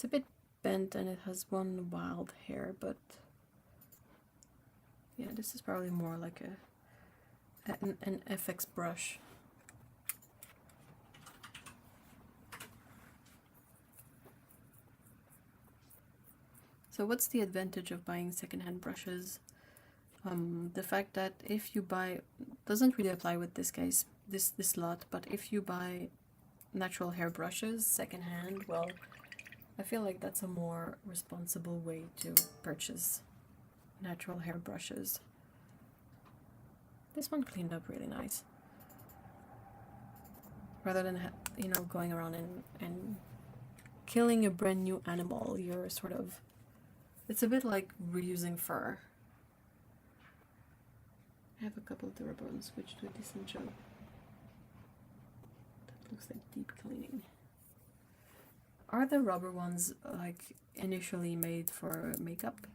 A: It's a bit bent and it has one wild hair, but yeah, this is probably more like an FX brush. So what's the advantage of buying secondhand brushes? The fact that if you buy, doesn't really apply with this case, this lot, but if you buy natural hair brushes secondhand, well, I feel like that's a more responsible way to purchase natural hair brushes. This one cleaned up really nice. Rather than, you know, going around and killing a brand new animal, you're sort of, it's a bit like reusing fur. I have a couple of the rubber ones which do a decent job. That looks like deep cleaning. Are the rubber ones like initially made for makeup?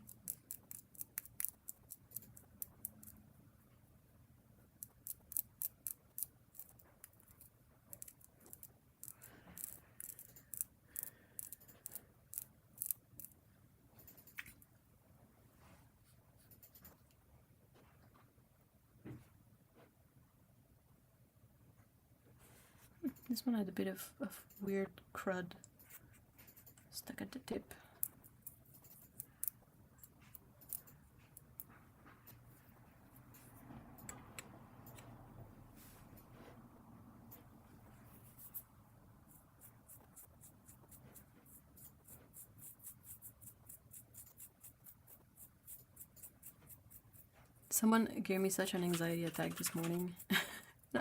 A: This one had a bit of weird crud stuck at the tip. Someone gave me such an anxiety attack this morning.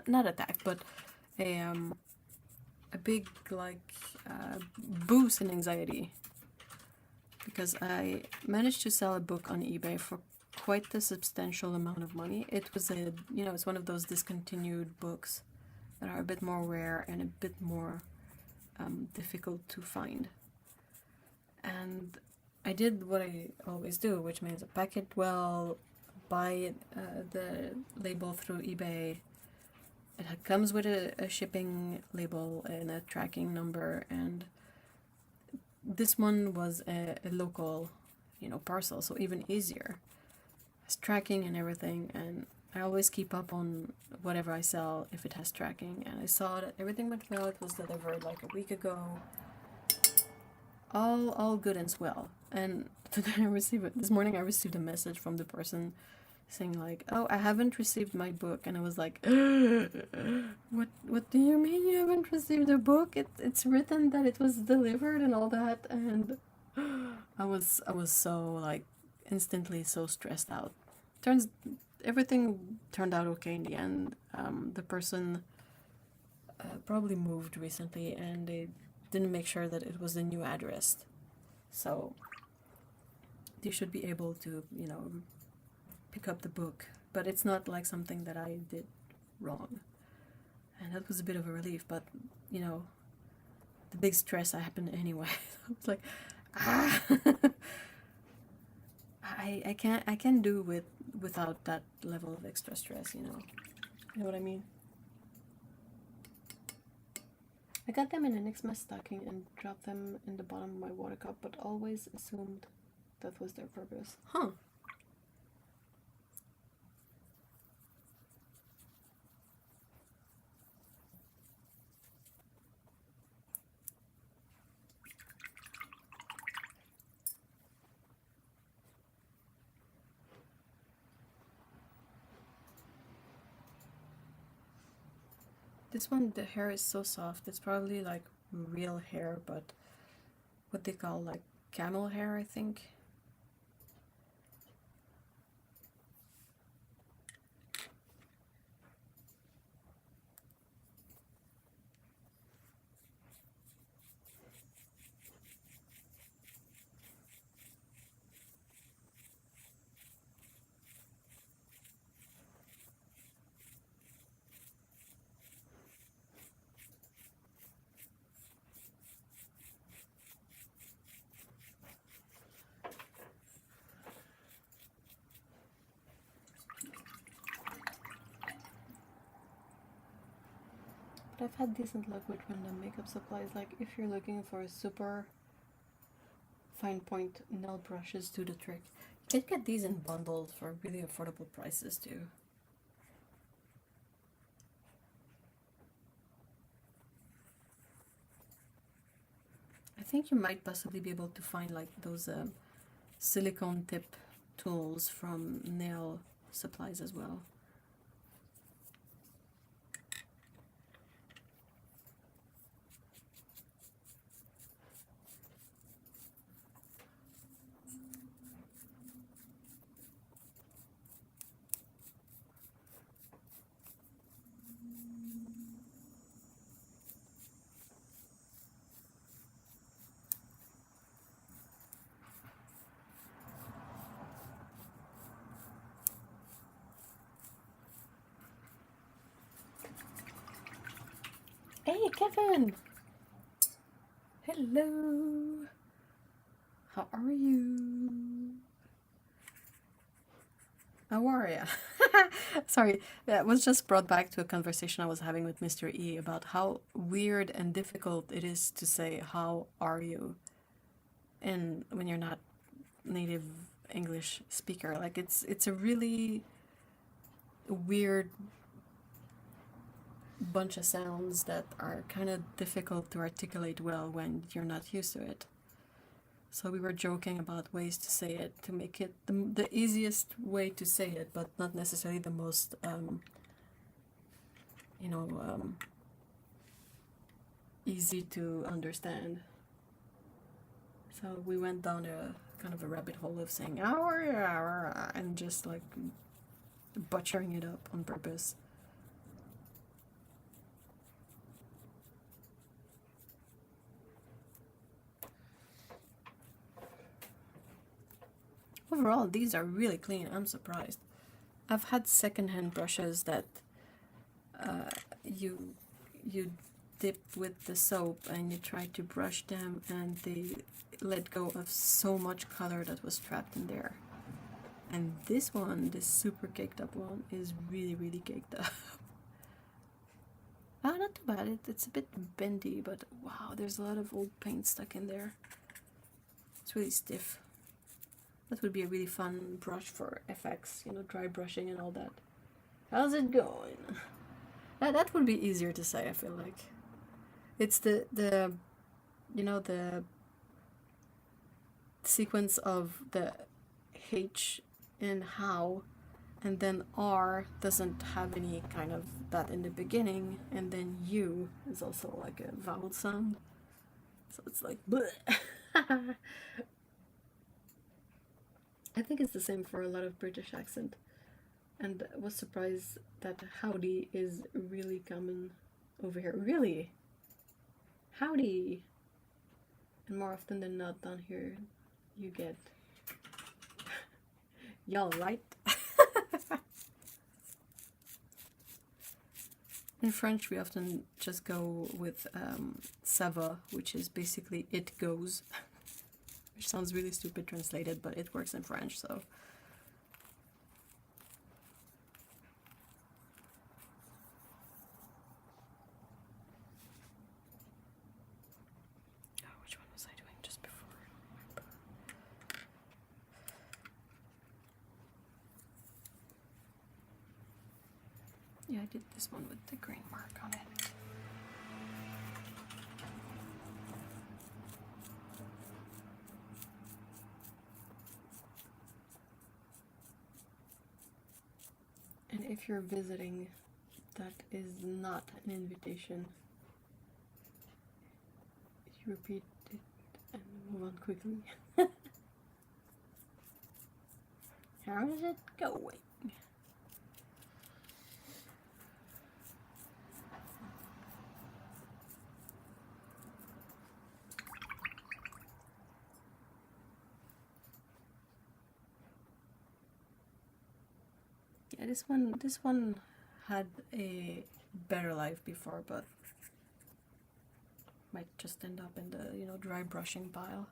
A: Not attack, but a big like boost in anxiety, because I managed to sell a book on eBay for quite a substantial amount of money. It was a, you know, it's one of those discontinued books that are a bit more rare and a bit more difficult to find. And I did what I always do, which means I pack it well, buy the label through eBay. It comes with a shipping label and a tracking number, and this one was a local, you know, parcel, so even easier. It's tracking and everything, and I always keep up on whatever I sell if it has tracking, and I saw that everything went well. It was delivered like a week ago. All good and swell. And today this morning I received a message from the person saying like, oh, I haven't received my book, and I was like, what do you mean you haven't received a book? It's written that it was delivered and all that, and I was so like instantly so stressed out. Everything turned out okay in the end. The person probably moved recently, and they didn't make sure that it was the new address, so they should be able to, you know, pick up the book, but it's not like something that I did wrong, and that was a bit of a relief. But you know, the big stress happened anyway. I was like, I can't do without that level of extra stress, you know what I mean. I got them in an Xmas stocking and dropped them in the bottom of my water cup, but always assumed that was their purpose. Huh. This one, the hair is so soft. It's probably like real hair, but what they call like camel hair, I think. But I've had decent luck with random makeup supplies. Like if you're looking for a super fine point nail brushes do the trick. You can get these in bundles for really affordable prices too. I think you might possibly be able to find like those silicone tip tools from nail supplies as well. Hey, Kevin! Hello! How are you? How are ya? Sorry, that was just brought back to a conversation I was having with Mr. E about how weird and difficult it is to say how are you and when you're not native English speaker. Like it's a really weird bunch of sounds that are kind of difficult to articulate well when you're not used to it. So we were joking about ways to say it to make it the easiest way to say it, but not necessarily the most, easy to understand. So we went down a kind of a rabbit hole of saying and just like butchering it up on purpose. Overall, these are really clean. I'm surprised. I've had secondhand brushes that you dip with the soap and you try to brush them and they let go of so much color that was trapped in there. And this one, this super caked up one, is really, really caked up. Ah, not too bad. It's a bit bendy, but wow, there's a lot of old paint stuck in there. It's really stiff. That would be a really fun brush for FX, dry brushing and all that. How's it going? That would be easier to say, I feel like. It's the sequence of the H in how, and then R doesn't have any kind of that in the beginning, and then U is also like a vowel sound. So it's like bleh. I think it's the same for a lot of British accent, and I was surprised that howdy is really common over here. Really? Howdy! And more often than not down here you get y'all right? In French we often just go with ça va, which is basically it goes. Which sounds really stupid translated, but it works in French, so. Oh, which one was I doing just before? Yeah, I did this one with the green mark on it. And if you're visiting, that is not an invitation. You repeat it and move on quickly. How is it going? Yeah, this one had a better life before, but might just end up in the dry brushing pile.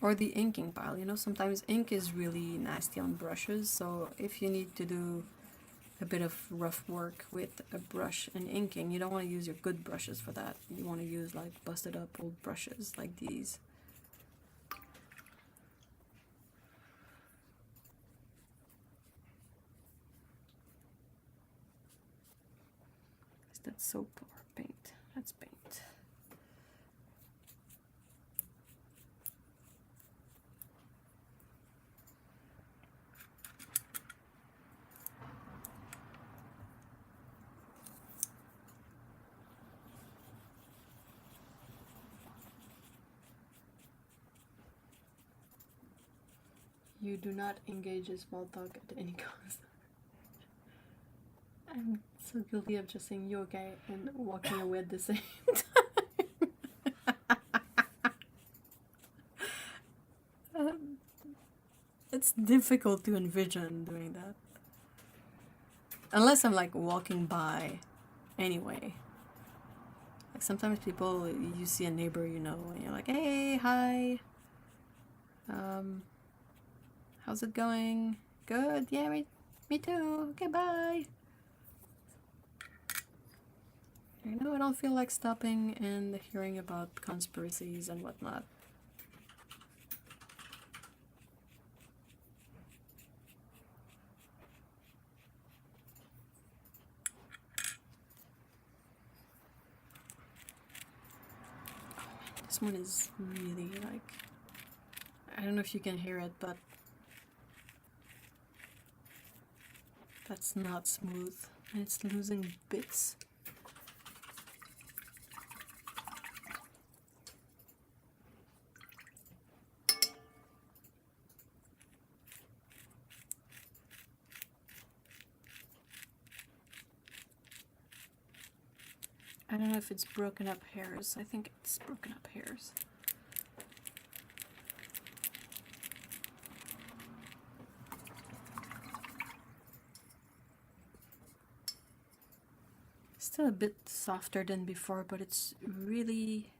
A: Or the inking pile, sometimes ink is really nasty on brushes, so if you need to do a bit of rough work with a brush and inking, you don't want to use your good brushes for that. You want to use like busted up old brushes like these. Is that soap or paint? That's paint. You do not engage in small talk at any cost. I'm so guilty of just saying you okay and walking away at the same time. It's difficult to envision doing that. Unless I'm like walking by anyway. Like sometimes people, you see a neighbor you know and you're like, hey, hi. How's it going? Good, yeah, me too. Okay, bye. I know I don't feel like stopping and hearing about conspiracies and whatnot. Oh man, this one is really like, I don't know if you can hear it, but that's not smooth and it's losing bits. I don't know if it's broken up hairs. I think it's broken up hairs. Still a bit softer than before, but it's really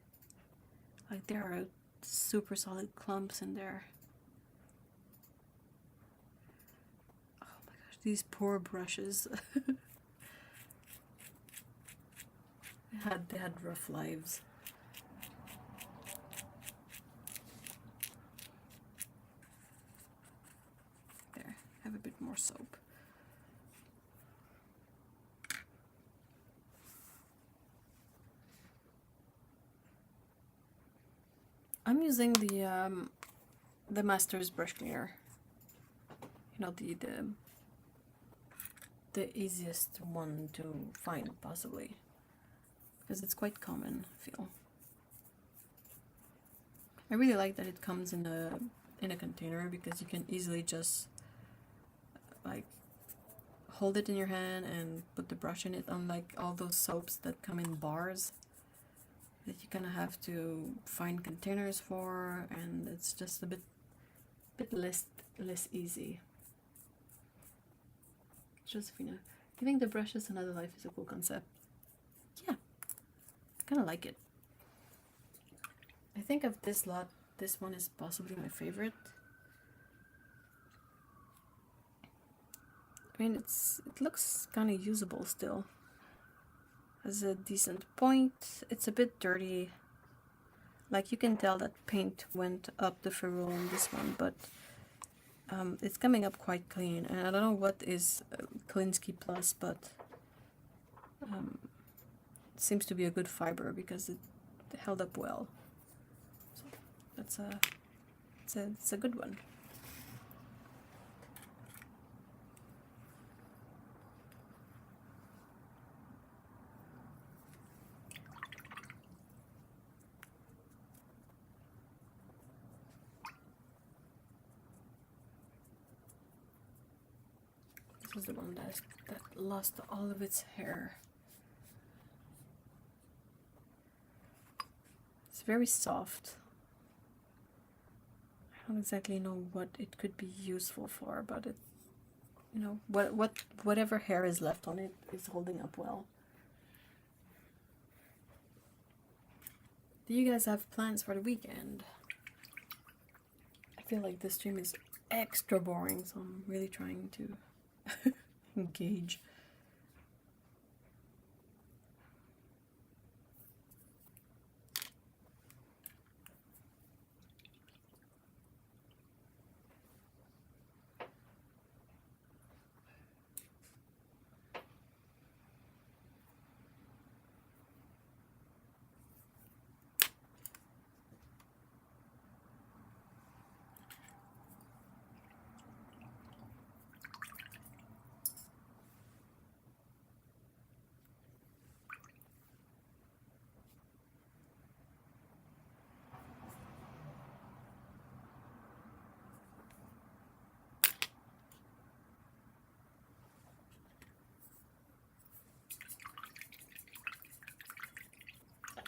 A: like there are super solid clumps in there. Oh my gosh, these poor brushes. They had rough lives. There, have a bit more soap. I'm using the Master's brush cleaner. You know, the easiest one to find possibly, because it's quite common, I feel. I really like that it comes in a container, because you can easily just like hold it in your hand and put the brush in it, unlike all those soaps that come in bars that you kind of have to find containers for, and it's just a bit less easy. Josephina, giving the brushes another life is a cool concept. Yeah, I kind of like it. I think of this lot, this one is possibly my favorite. I mean, it looks kind of usable still. Has a decent point. It's a bit dirty. Like you can tell that paint went up the ferrule on this one, but it's coming up quite clean. And I don't know what is Klinsky Plus, but it seems to be a good fiber because it held up well. So it's a good one. This is the one that lost all of its hair. It's very soft. I don't exactly know what it could be useful for, but it, you know, whatever hair is left on it is holding up well. Do you guys have plans for the weekend? I feel like this stream is extra boring, so I'm really trying to engage.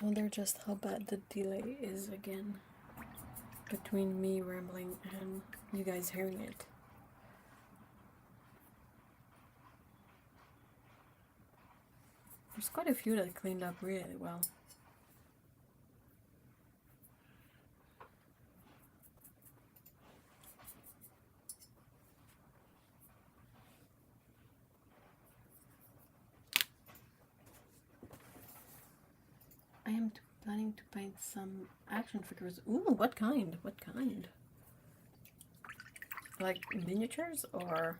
A: wonder just how bad the delay is again between me rambling and you guys hearing it. There's quite a few that cleaned up really well. I am planning to paint some action figures. Ooh, what kind? What kind? Like miniatures or...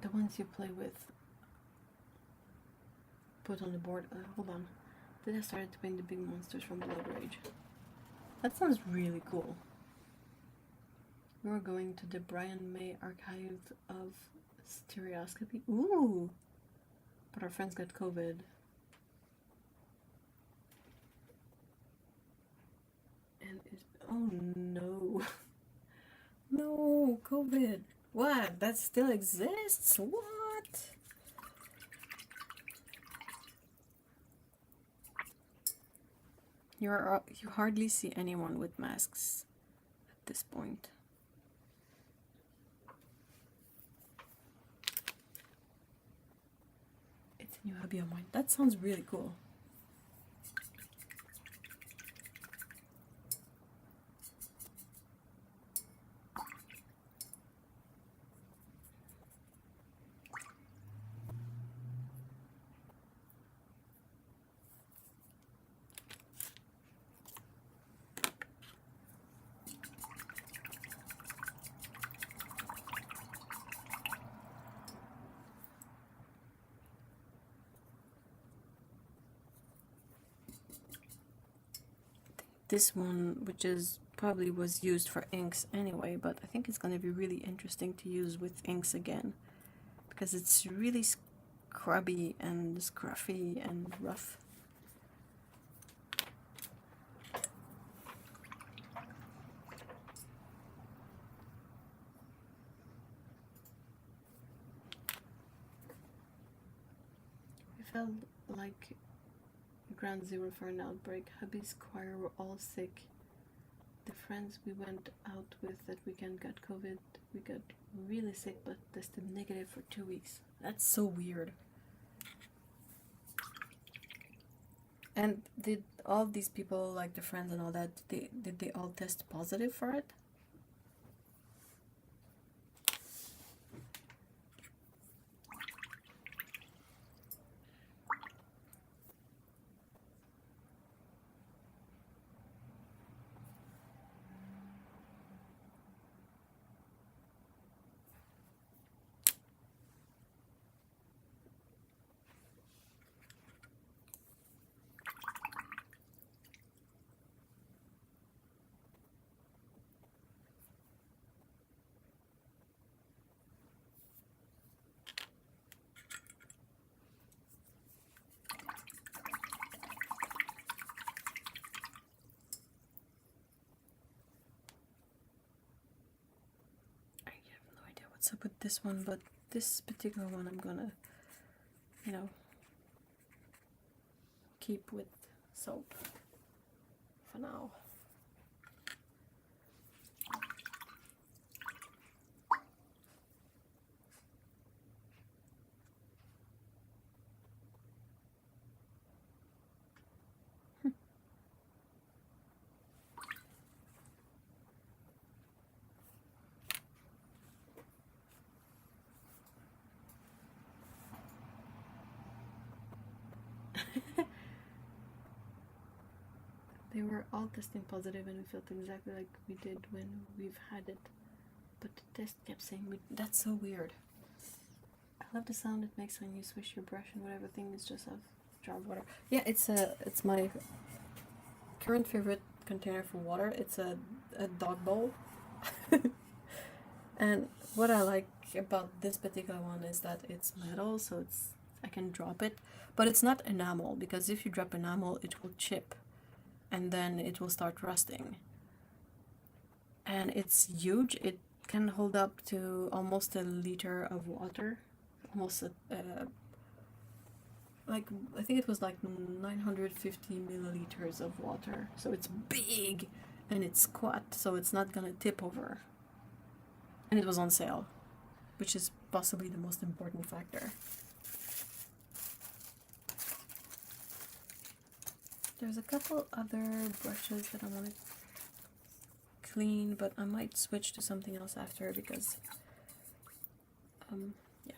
A: the ones you play with. Put on the board. Hold on. Then I started to paint the big monsters from Blood Rage. That sounds really cool. We're going to the Brian May Archive of Stereoscopy. Ooh! But our friends got COVID. And it, oh no. No, COVID. What? That still exists? What? You hardly see anyone with masks at this point. It's a new hobby of mine. That sounds really cool. This one, which is probably was used for inks anyway, but I think it's going to be really interesting to use with inks again, because it's really scrubby and scruffy and rough. We felt like ground zero for an outbreak. Hubby's choir were all sick. The friends we went out with that weekend got COVID. We got really sick but tested negative for 2 weeks. That's so weird. And did all these people, like the friends and all that, did they all test positive for it? What's up with this one, but this particular one I'm gonna, you know, keep with soap for now. They were are all testing positive and we felt exactly like we did when we've had it. But the test kept saying that's so weird. I love the sound it makes when you swish your brush and whatever thing is just a jar of water. Yeah, it's my current favorite container for water. It's a dog bowl. And what I like about this particular one is that it's metal, so I can drop it, but it's not enamel, because if you drop enamel it will chip and then it will start rusting. And it's huge. It can hold up to almost a liter of water, almost like I think it was like 950 milliliters of water, so it's big and it's squat, so it's not gonna tip over. And it was on sale, which is possibly the most important factor. There's a couple other brushes that I want to clean, but I might switch to something else after because yeah,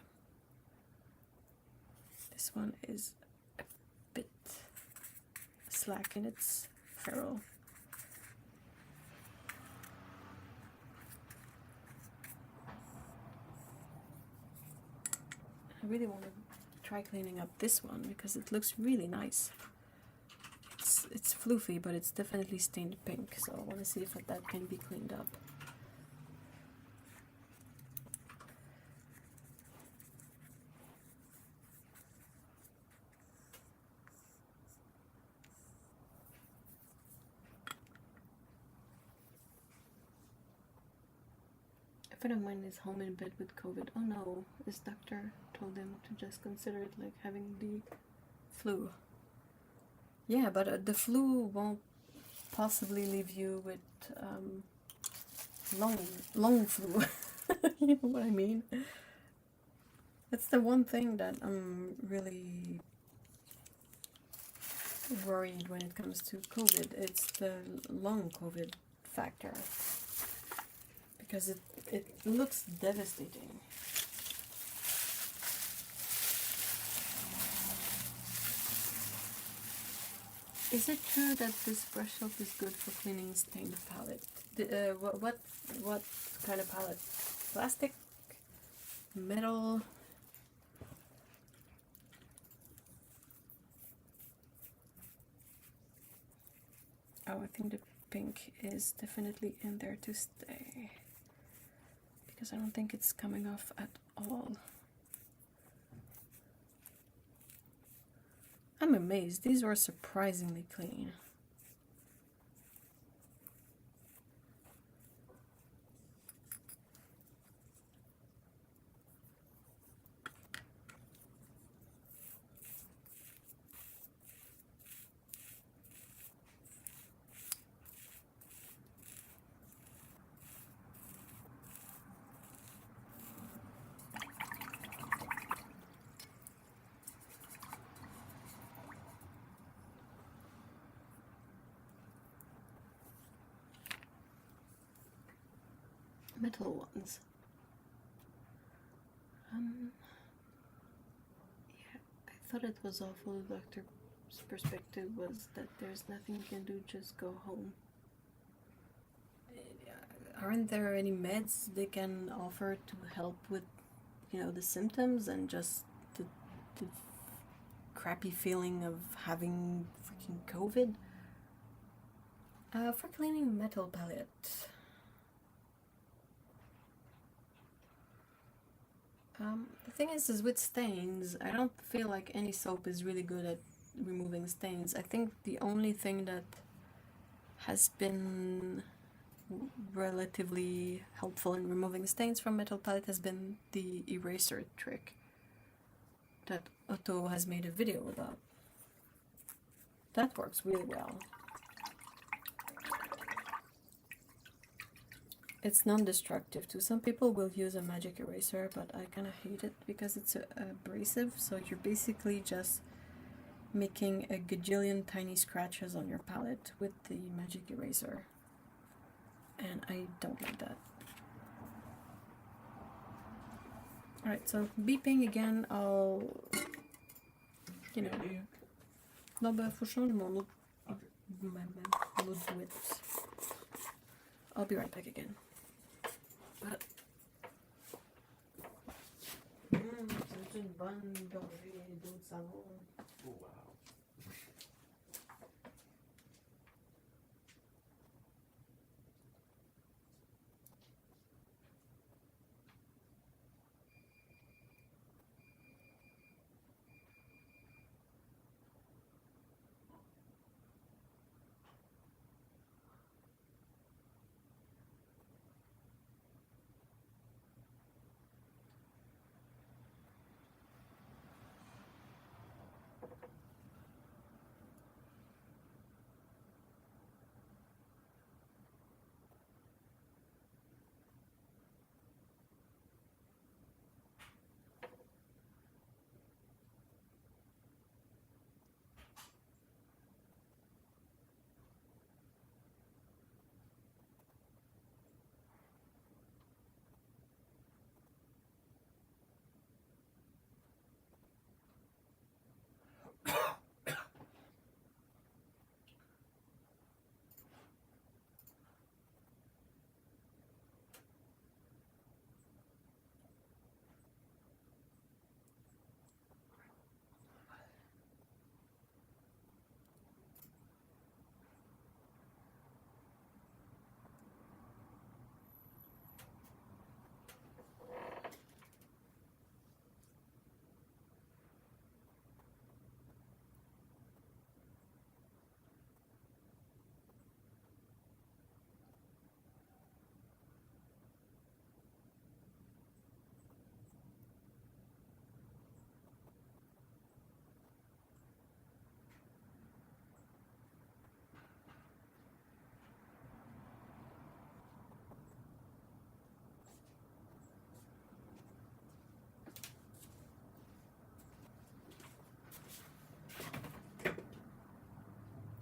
A: this one is a bit slack in its ferrule. I really want to try cleaning up this one because it looks really nice. It's floofy, but it's definitely stained pink, so I want to see if that can be cleaned up. A friend of mine is home in bed with COVID. Oh no, his doctor told him to just consider it like having the flu. Yeah, but the flu won't possibly leave you with lung flu. You know what I mean? That's the one thing that I'm really worried when it comes to COVID. It's the lung COVID factor, because it looks devastating. Is it true that this brush soap is good for cleaning stained palette? What kind of palette? Plastic? Metal? Oh, I think the pink is definitely in there to stay, because I don't think it's coming off at all. I'm amazed. These were surprisingly clean. Metal ones. Yeah, I thought it was awful. The doctor's perspective was that there's nothing you can do, just go home. Aren't there any meds they can offer to help with, the symptoms and just the crappy feeling of having freaking COVID? For cleaning metal palette. The thing is with stains, I don't feel like any soap is really good at removing stains. I think the only thing that has been relatively helpful in removing stains from metal palette has been the eraser trick that Otto has made a video about. That works really well. It's non-destructive too. Some people will use a magic eraser, but I kind of hate it because it's abrasive, so you're basically just making a gajillion tiny scratches on your palette with the magic eraser. And I don't like that. Alright, so beeping again, I'll... Non, bah, faut changer mon autre my mood whips. I'll be right back again. But c'est une bonne gorgée d'eau de savon.
B: Oh, wow.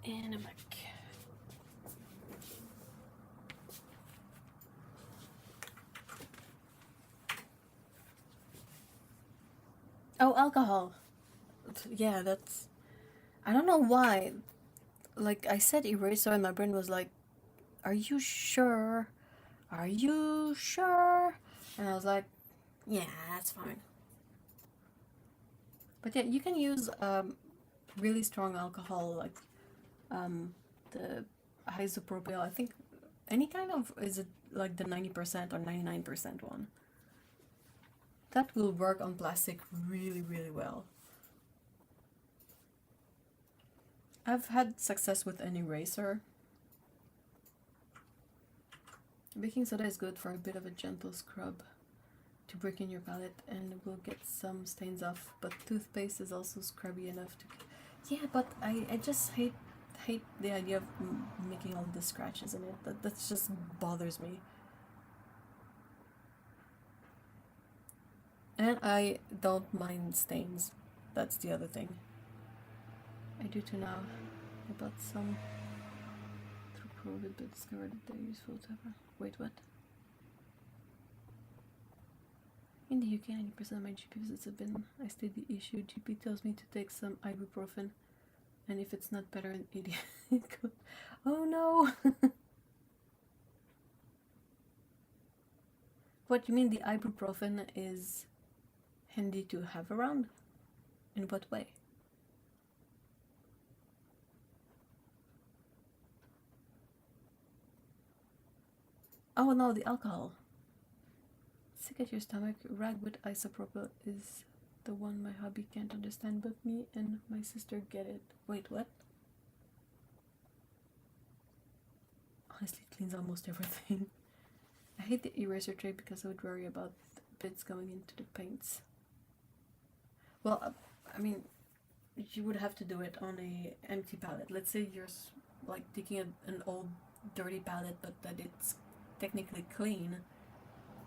A: And I'm back. Oh, alcohol. Yeah, that's... I don't know why. Like, I said eraser and my brain was like, are you sure? Are you sure? And I was like, yeah, that's fine. But yeah, you can use really strong alcohol, like the isopropyl. I think any kind of, is it like the 90% or 99% one? That will work on plastic really, really well. I've had success with an eraser. Baking soda is good for a bit of a gentle scrub to break in your palette and will get some stains off, but toothpaste is also scrubby enough to... Yeah, but I just hate the idea of making all the scratches in it. That just bothers me. And I don't mind stains. That's the other thing. I do too now. I bought some through COVID, but discovered that they're useful to have. Wait, what? In the UK, 90% of my GP visits have been, I state the issue. GP tells me to take some ibuprofen, and if it's not better, an idiot. Oh no! What, you mean the ibuprofen is handy to have around? In what way? Oh no, the alcohol. Sick at your stomach, rag with isopropyl is the one my hubby can't understand, but me and my sister get it. Wait, what? Honestly, it cleans almost everything. I hate the eraser tray because I would worry about bits going into the paints. Well, I mean, you would have to do it on a empty palette. Let's say you're like taking an old dirty palette, but that it's technically clean.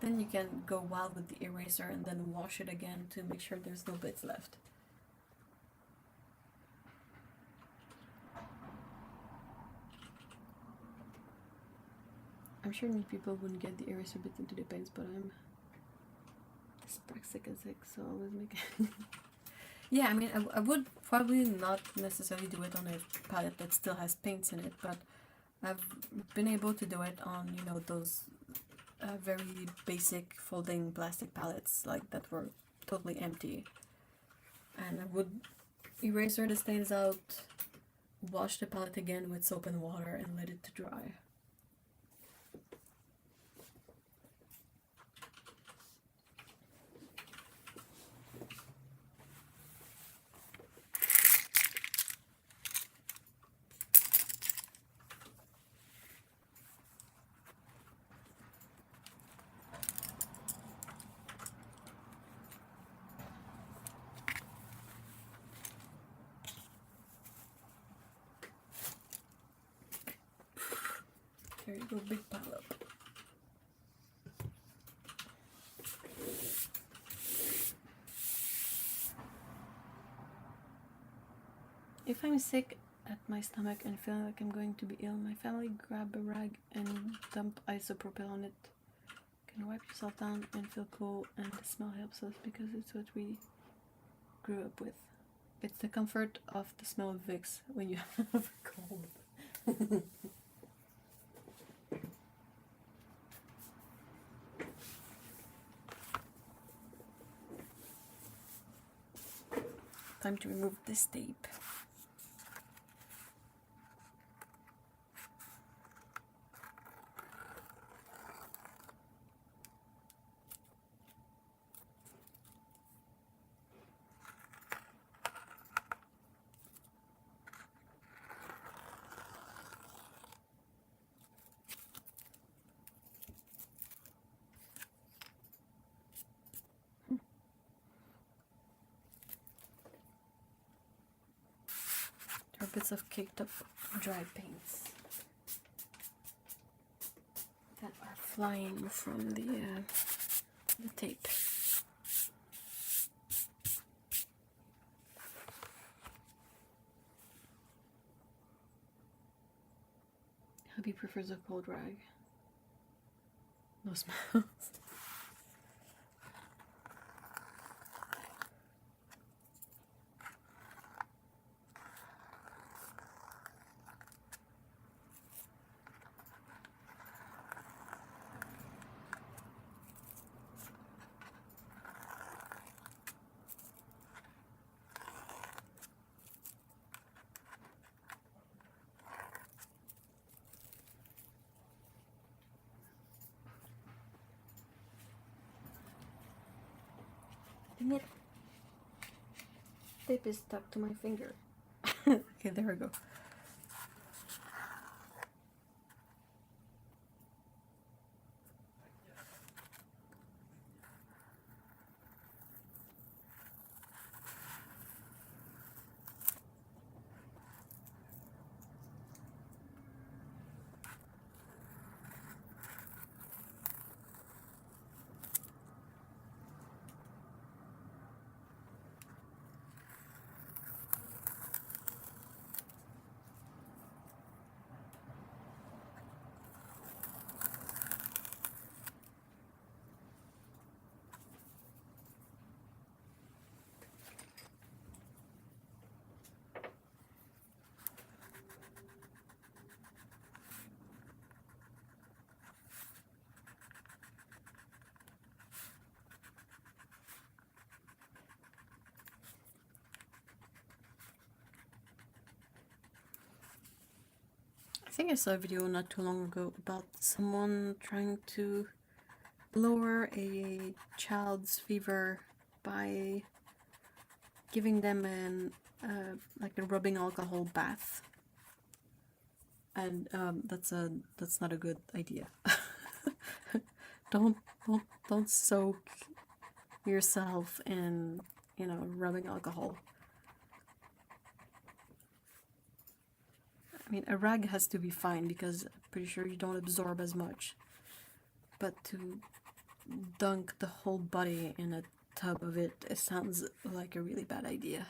A: Then you can go wild with the eraser and then wash it again to make sure there's no bits left. I'm sure many people wouldn't get the eraser bits into the paints, but I'm dyspraxic as heck, so I always make Yeah, I mean, I would probably not necessarily do it on a palette that still has paints in it, but I've been able to do it on, you know, those very basic folding plastic palettes, like that were totally empty. And I would eraser the stains out, wash the palette again with soap and water, and let it to dry. There you go, big pile up. If I'm sick at my stomach and feeling like I'm going to be ill, my family grab a rag and dump isopropyl on it. You can wipe yourself down and feel cool, and the smell helps us because it's what we grew up with. It's the comfort of the smell of Vicks when you have a cold. Time to remove this tape. There are bits of caked up dry paints that are flying from the tape. Hubby prefers a cold rag. No smells. Dang it. Tape is stuck to my finger. Okay, there we go. I think I saw a video not too long ago about someone trying to lower a child's fever by giving them an like a rubbing alcohol bath, and that's not a good idea. don't don't soak yourself in, you know, rubbing alcohol. I mean, a rag has to be fine because I'm pretty sure you don't absorb as much. But to dunk the whole body in a tub of it, it sounds like a really bad idea.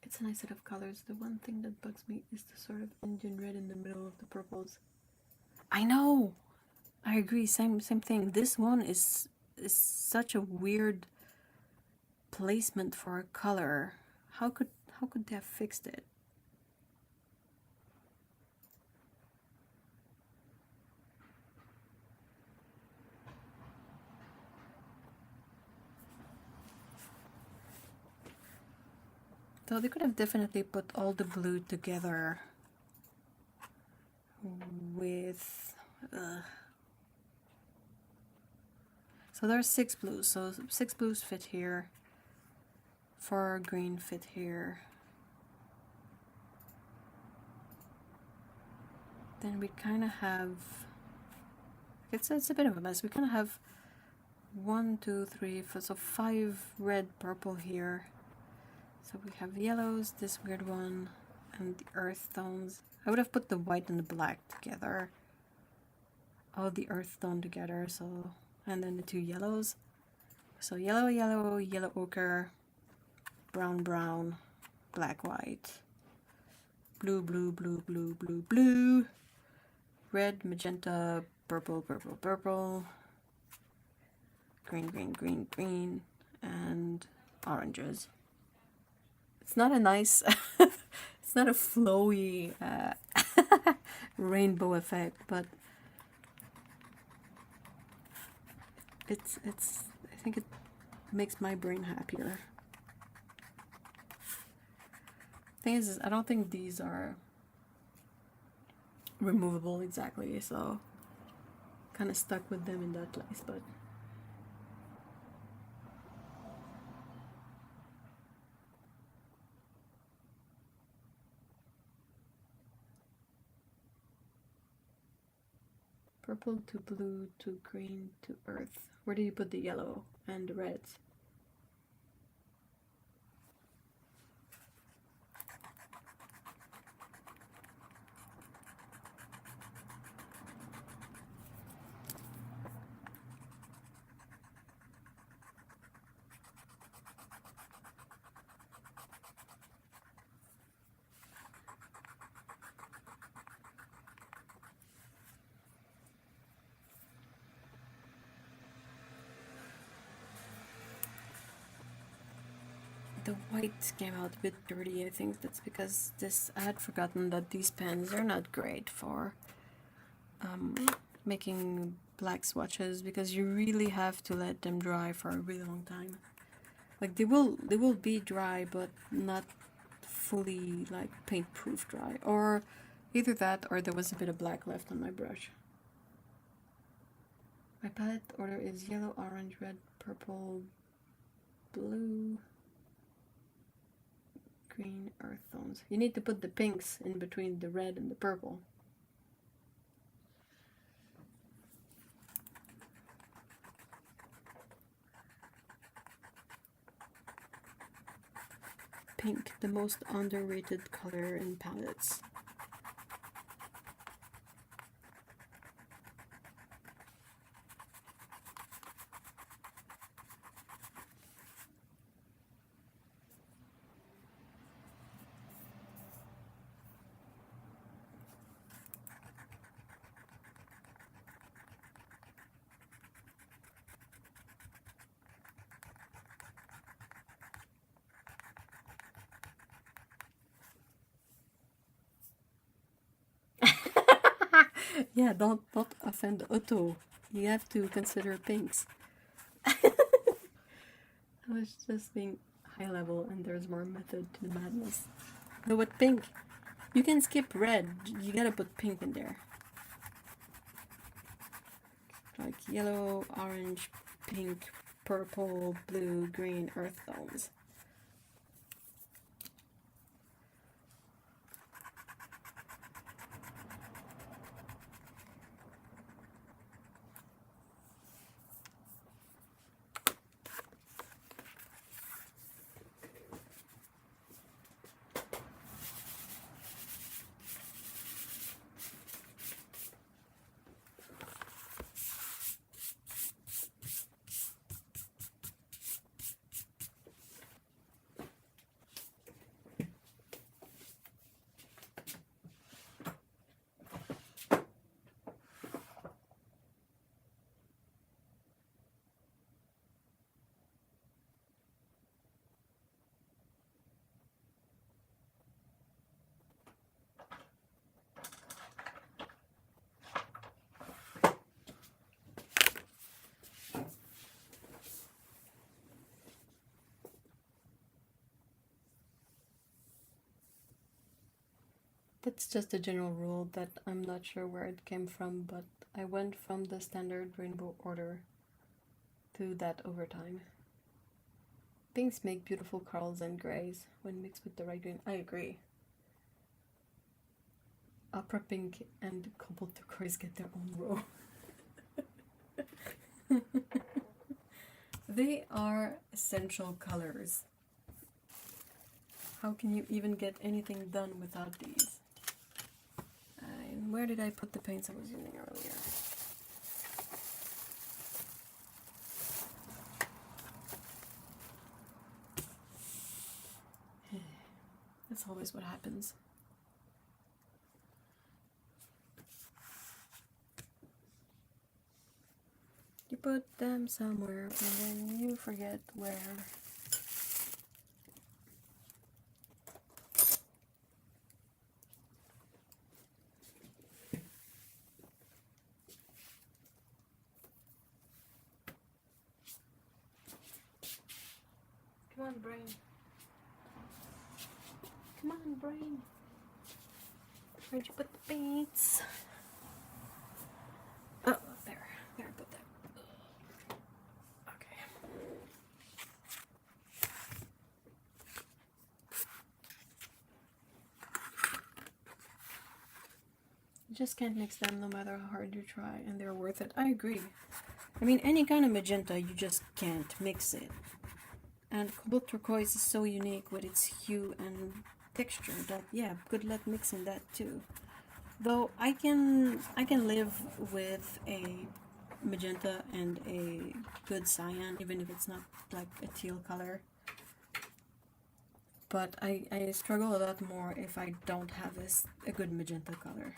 A: It's a nice set of colors. The one thing that bugs me is the sort of Indian red in the middle of the purples. I know! I agree, same thing. This one is is such a weird placement for a color. How could they have fixed it? So they could have definitely put all the blue together with... So there's 6 blues, so 6 blues fit here, 4 green fit here. Then we kind of have... It's a bit of a mess. We kind of have 1, 2, 3, 4, so 5 red, purple here. So we have yellows, this weird one, and the earth tones. I would have put the white and the black together. All the earth tone together, so... And then the 2 yellows. So yellow, yellow, yellow ochre, brown, brown, black, white, blue, blue, blue, blue, blue, blue, red, magenta, purple, purple, purple, green, green, green, green, and oranges. It's not a nice, it's not a flowy rainbow effect, but it's I think it makes my brain happier. Thing is, I don't think these are removable exactly, so kind of stuck with them in that place, but purple to blue to green to earth. Where do you put the yellow and the reds? The white came out a bit dirty. I think that's because I had forgotten that these pens are not great for making black swatches, because you really have to let them dry for a really long time. Like they will be dry, but not fully like paint proof dry, or either that or there was a bit of black left on my brush. My palette order is yellow, orange, red, purple, blue, green, earth tones. You need to put the pinks in between the red and the purple. Pink, the most underrated color in palettes. Yeah, don't offend Otto. You have to consider pinks. I was just being high level, and there's more method to the madness. No, but pink. You can skip red. You gotta put pink in there. Like yellow, orange, pink, purple, blue, green, earth tones. It's just a general rule that I'm not sure where it came from, but I went from the standard rainbow order to that over time. Pinks make beautiful corals and grays when mixed with the right green. I agree. Opera pink and cobalt turquoise get their own row. They are essential colors. How can you even get anything done without these? And where did I put the paints I was using earlier? That's always what happens. You put them somewhere and then you forget where. Come on, brain. Come on, brain. Where'd you put the paints? Oh, there. There, I put that. Okay. You just can't mix them no matter how hard you try, and they're worth it. I agree. I mean, any kind of magenta, you just can't mix it. And cobalt turquoise is so unique with its hue and texture that, yeah, good luck mixing that too. Though I can live with a magenta and a good cyan, even if it's not like a teal color. But I struggle a lot more if I don't have a good magenta color.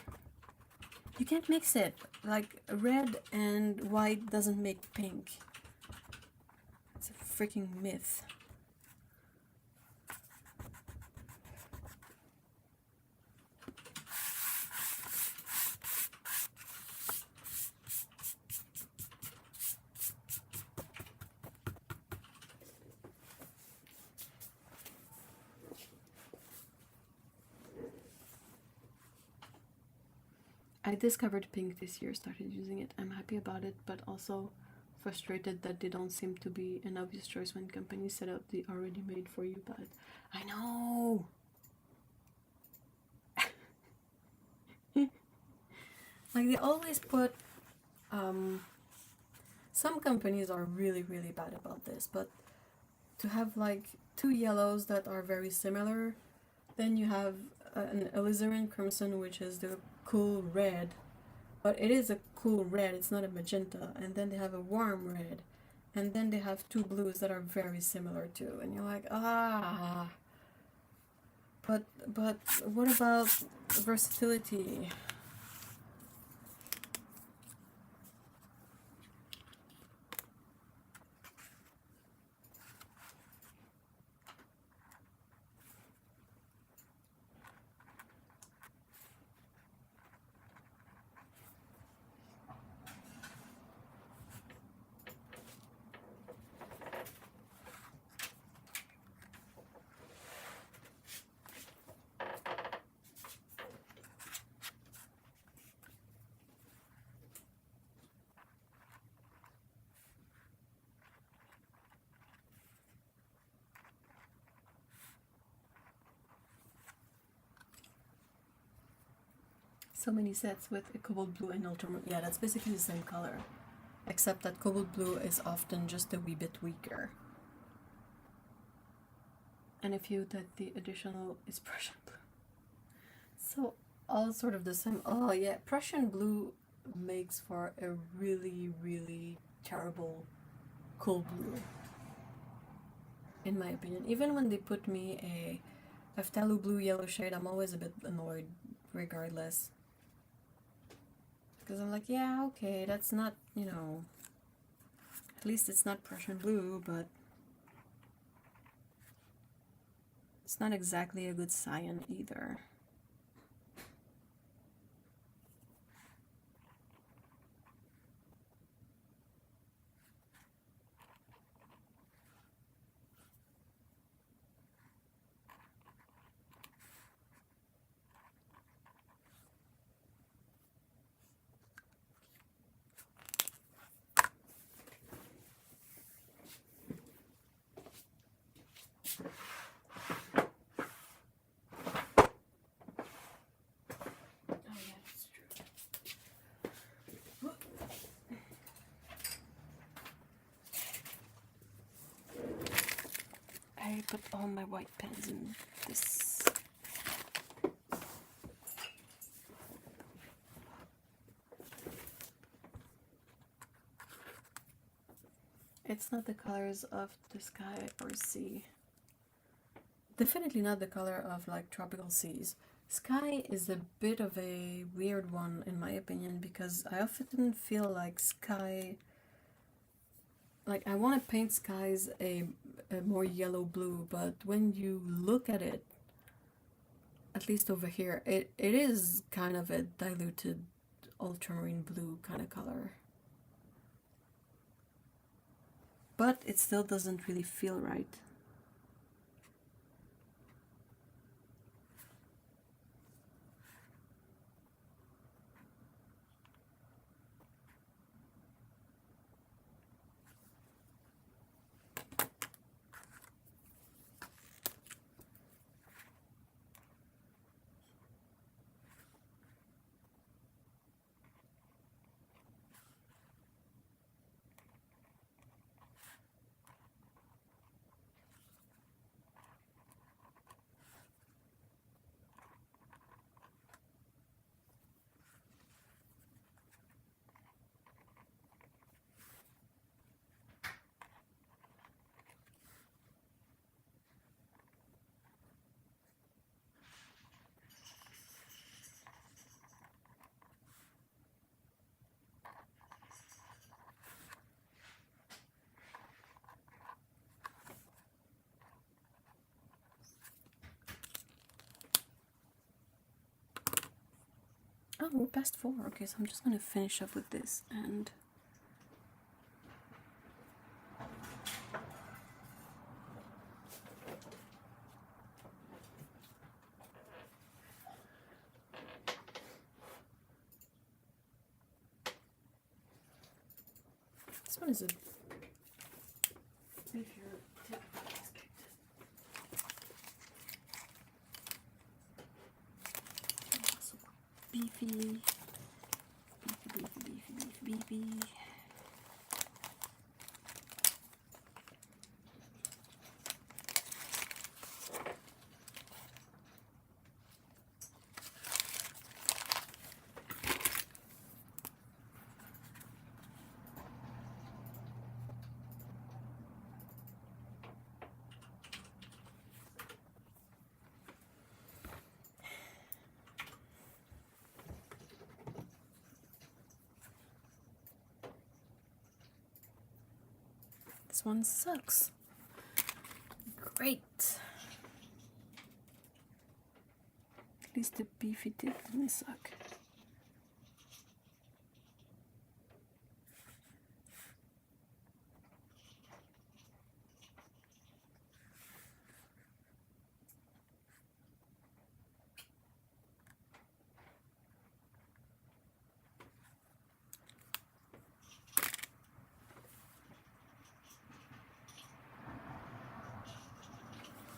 A: You can't mix it. Like, red and white doesn't make pink. It's a freaking myth. I discovered pink this year, started using it. I'm happy about it, but also frustrated that they don't seem to be an obvious choice when companies set up the already made for you palette. I know! Like, they always put, some companies are really, really bad about this, but to have like two yellows that are very similar, then you have an alizarin crimson, which is the cool red, but it is a cool red, it's not a magenta, and then they have a warm red, and then they have two blues that are very similar too, and you're like, ah, but what about versatility? So many sets with a cobalt blue and ultramarine. Yeah, that's basically the same color, except that cobalt blue is often just a wee bit weaker. And a few that the additional is Prussian blue. So all sort of the same. Oh yeah, Prussian blue makes for a really, really terrible cool blue, in my opinion. Even when they put me a phthalo blue yellow shade, I'm always a bit annoyed regardless. Because I'm like, yeah, okay, that's not, you know, at least it's not Prussian blue, but it's not exactly a good cyan either. put all my white pens in this. It's not the colors of the sky or sea. Definitely not the color of like tropical seas. Sky is a bit of a weird one in my opinion, because I often feel like sky, like I want to paint skies a more yellow blue, but when you look at it, at least over here, it is kind of a diluted ultramarine blue kind of color. But it still doesn't really feel right. Oh, we're past 4. Okay, so I'm just gonna finish up with this and this one is a beefy. This one sucks. Great. At least the beefy tip didn't suck.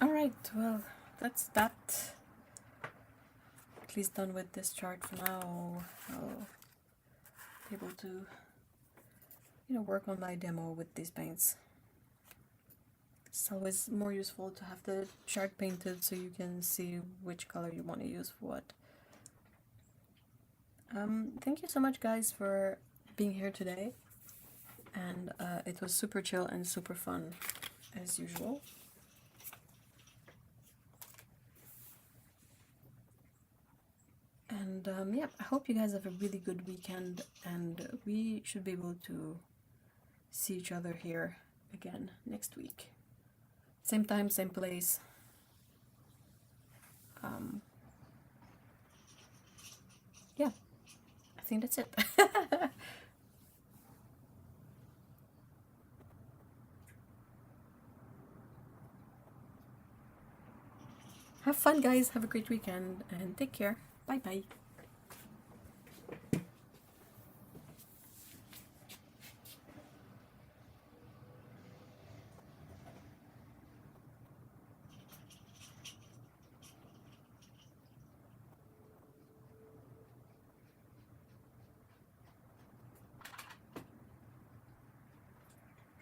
A: Alright, well, that's that. At least done with this chart for now. I'll be able to, work on my demo with these paints. It's always more useful to have the chart painted so you can see which color you want to use for what. Thank you so much, guys, for being here today. And it was super chill and super fun, as usual. And yeah, I hope you guys have a really good weekend, and we should be able to see each other here again next week. Same time, same place. Yeah, I think that's it. Have fun, guys. Have a great weekend, and take care. Bye-bye.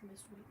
A: This week.